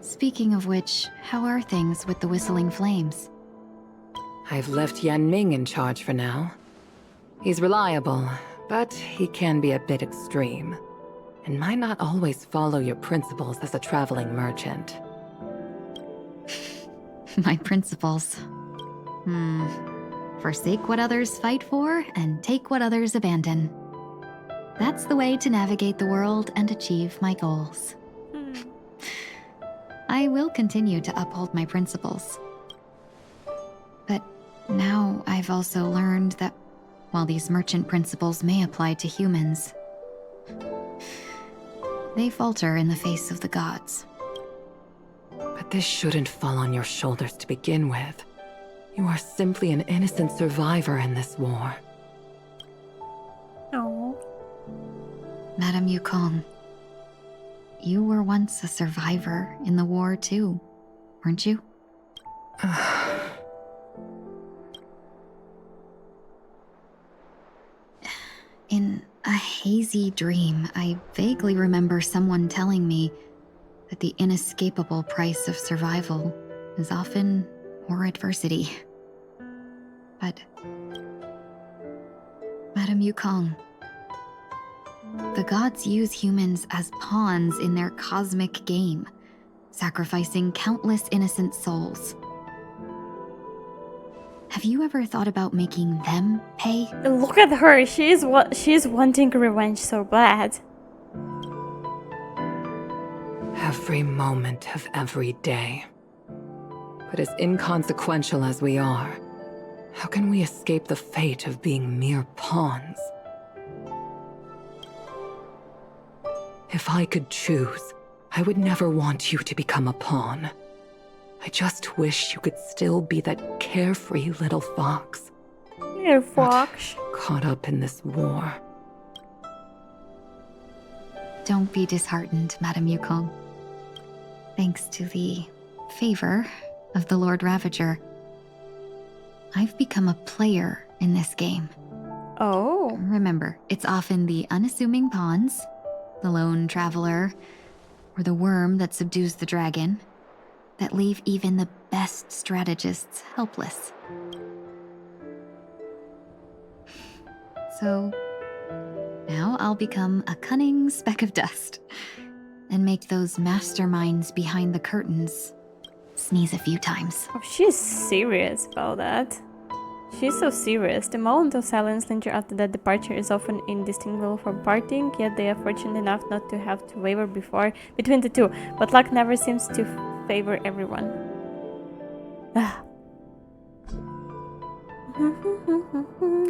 Speaking of which, how are things with the Whistling Flames? I've left Yan Ming in charge for now. He's reliable, but he can be a bit extreme, and might not always follow your principles as a traveling merchant. My principles. Forsake what others fight for, and take what others abandon. That's the way to navigate the world and achieve my goals. I will continue to uphold my principles. But now I've also learned that while these merchant principles may apply to humans, they falter in the face of the gods. But this shouldn't fall on your shoulders to begin with. You are simply an innocent survivor in this war. Oh. Madame Yukong, you were once a survivor in the war too, weren't you? In a hazy dream, I vaguely remember someone telling me that the inescapable price of survival is often more adversity. But, Madame Yukong, the gods use humans as pawns in their cosmic game, sacrificing countless innocent souls. Have you ever thought about making them pay? Look at her. She's wanting revenge so bad. Every moment of every day. But as inconsequential as we are, how can we escape the fate of being mere pawns? If I could choose, I would never want you to become a pawn. I just wish you could still be that carefree little fox. Little fox. Caught up in this war. Don't be disheartened, Madame Yukong. Thanks to the favor of the Lord Ravager, I've become a player in this game. Oh. Remember, it's often the unassuming pawns, the lone traveler, or the worm that subdues the dragon, that leave even the best strategists helpless. So, now I'll become a cunning speck of dust, and make those masterminds behind the curtains sneeze a few times. Oh, she's serious about that. She's so serious. The moment of silence linger after that departure is often indistinguishable from parting, yet they are fortunate enough not to have to waver between the two. But luck never seems to favor everyone.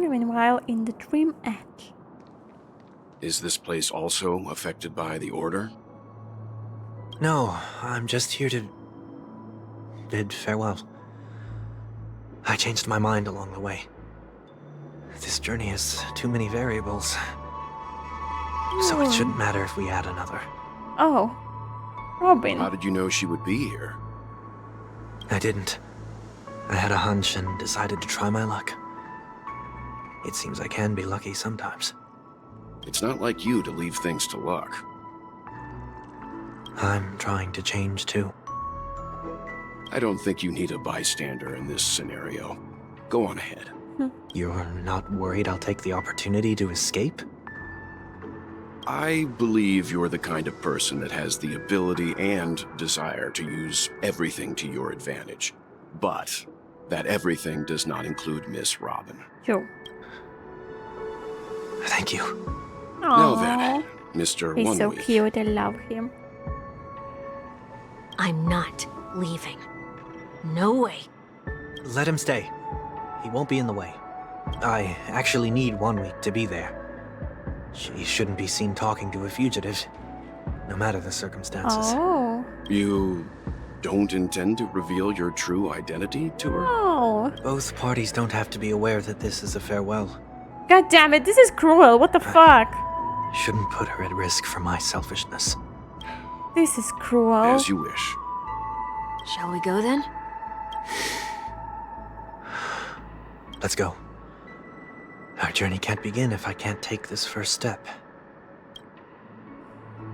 Meanwhile, in the Dream Edge. Is this place also affected by the Order? No, I'm just here to bid farewell. I changed my mind along the way. This journey has too many variables. So it shouldn't matter if we add another. Oh. Robin. How did you know she would be here? I didn't. I had a hunch and decided to try my luck. It seems I can be lucky sometimes. It's not like you to leave things to luck. I'm trying to change too. I don't think you need a bystander in this scenario. Go on ahead. You're not worried I'll take the opportunity to escape? I believe you're the kind of person that has the ability and desire to use everything to your advantage. But that everything does not include Miss Robin. Sure. Thank you. Now then, Mr. He's so One-Week. cute, I love him. I'm not leaving. No way. Let him stay. He won't be in the way. I actually need 1 week to be there. She shouldn't be seen talking to a fugitive, no matter the circumstances. Oh. You don't intend to reveal your true identity to her? Oh. Both parties don't have to be aware that this is a farewell. God damn it, this is cruel. What the fuck? Shouldn't put her at risk for my selfishness. This is cruel. As you wish. Shall we go then? Let's go. Our journey can't begin if I can't take this first step.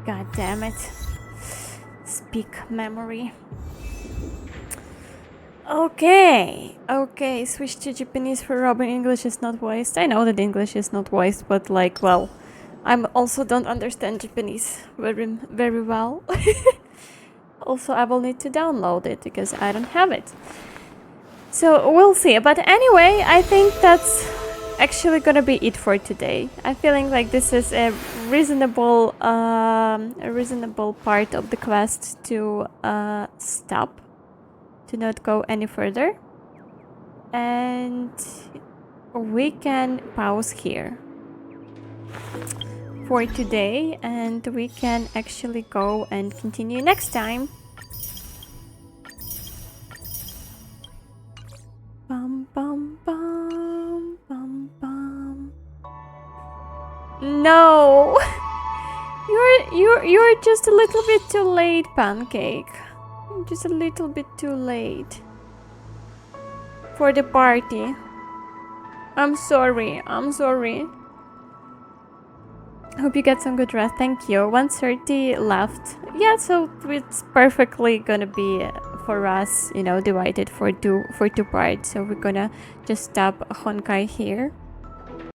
God damn it. Speak memory. Okay. Okay, switch to Japanese for Robin. English is not voiced. I know that English is not voiced, but like, well, I also don't understand Japanese very well. Also, I will need to download it because I don't have it. So we'll see. But anyway, I think that's actually gonna be it for today. I'm feeling like this is a reasonable part of the quest to stop, to not go any further, and we can pause here for today, and we can actually go and continue next time. Bum bum bum bum bum. No, you're just a little bit too late, Pancake. You're just a little bit too late for the party. I'm sorry. I'm sorry. Hope you get some good rest. Thank you. 1:30 left. Yeah, so it's perfectly gonna be for us, you know, divided for two parts. So we're gonna just stop Honkai here.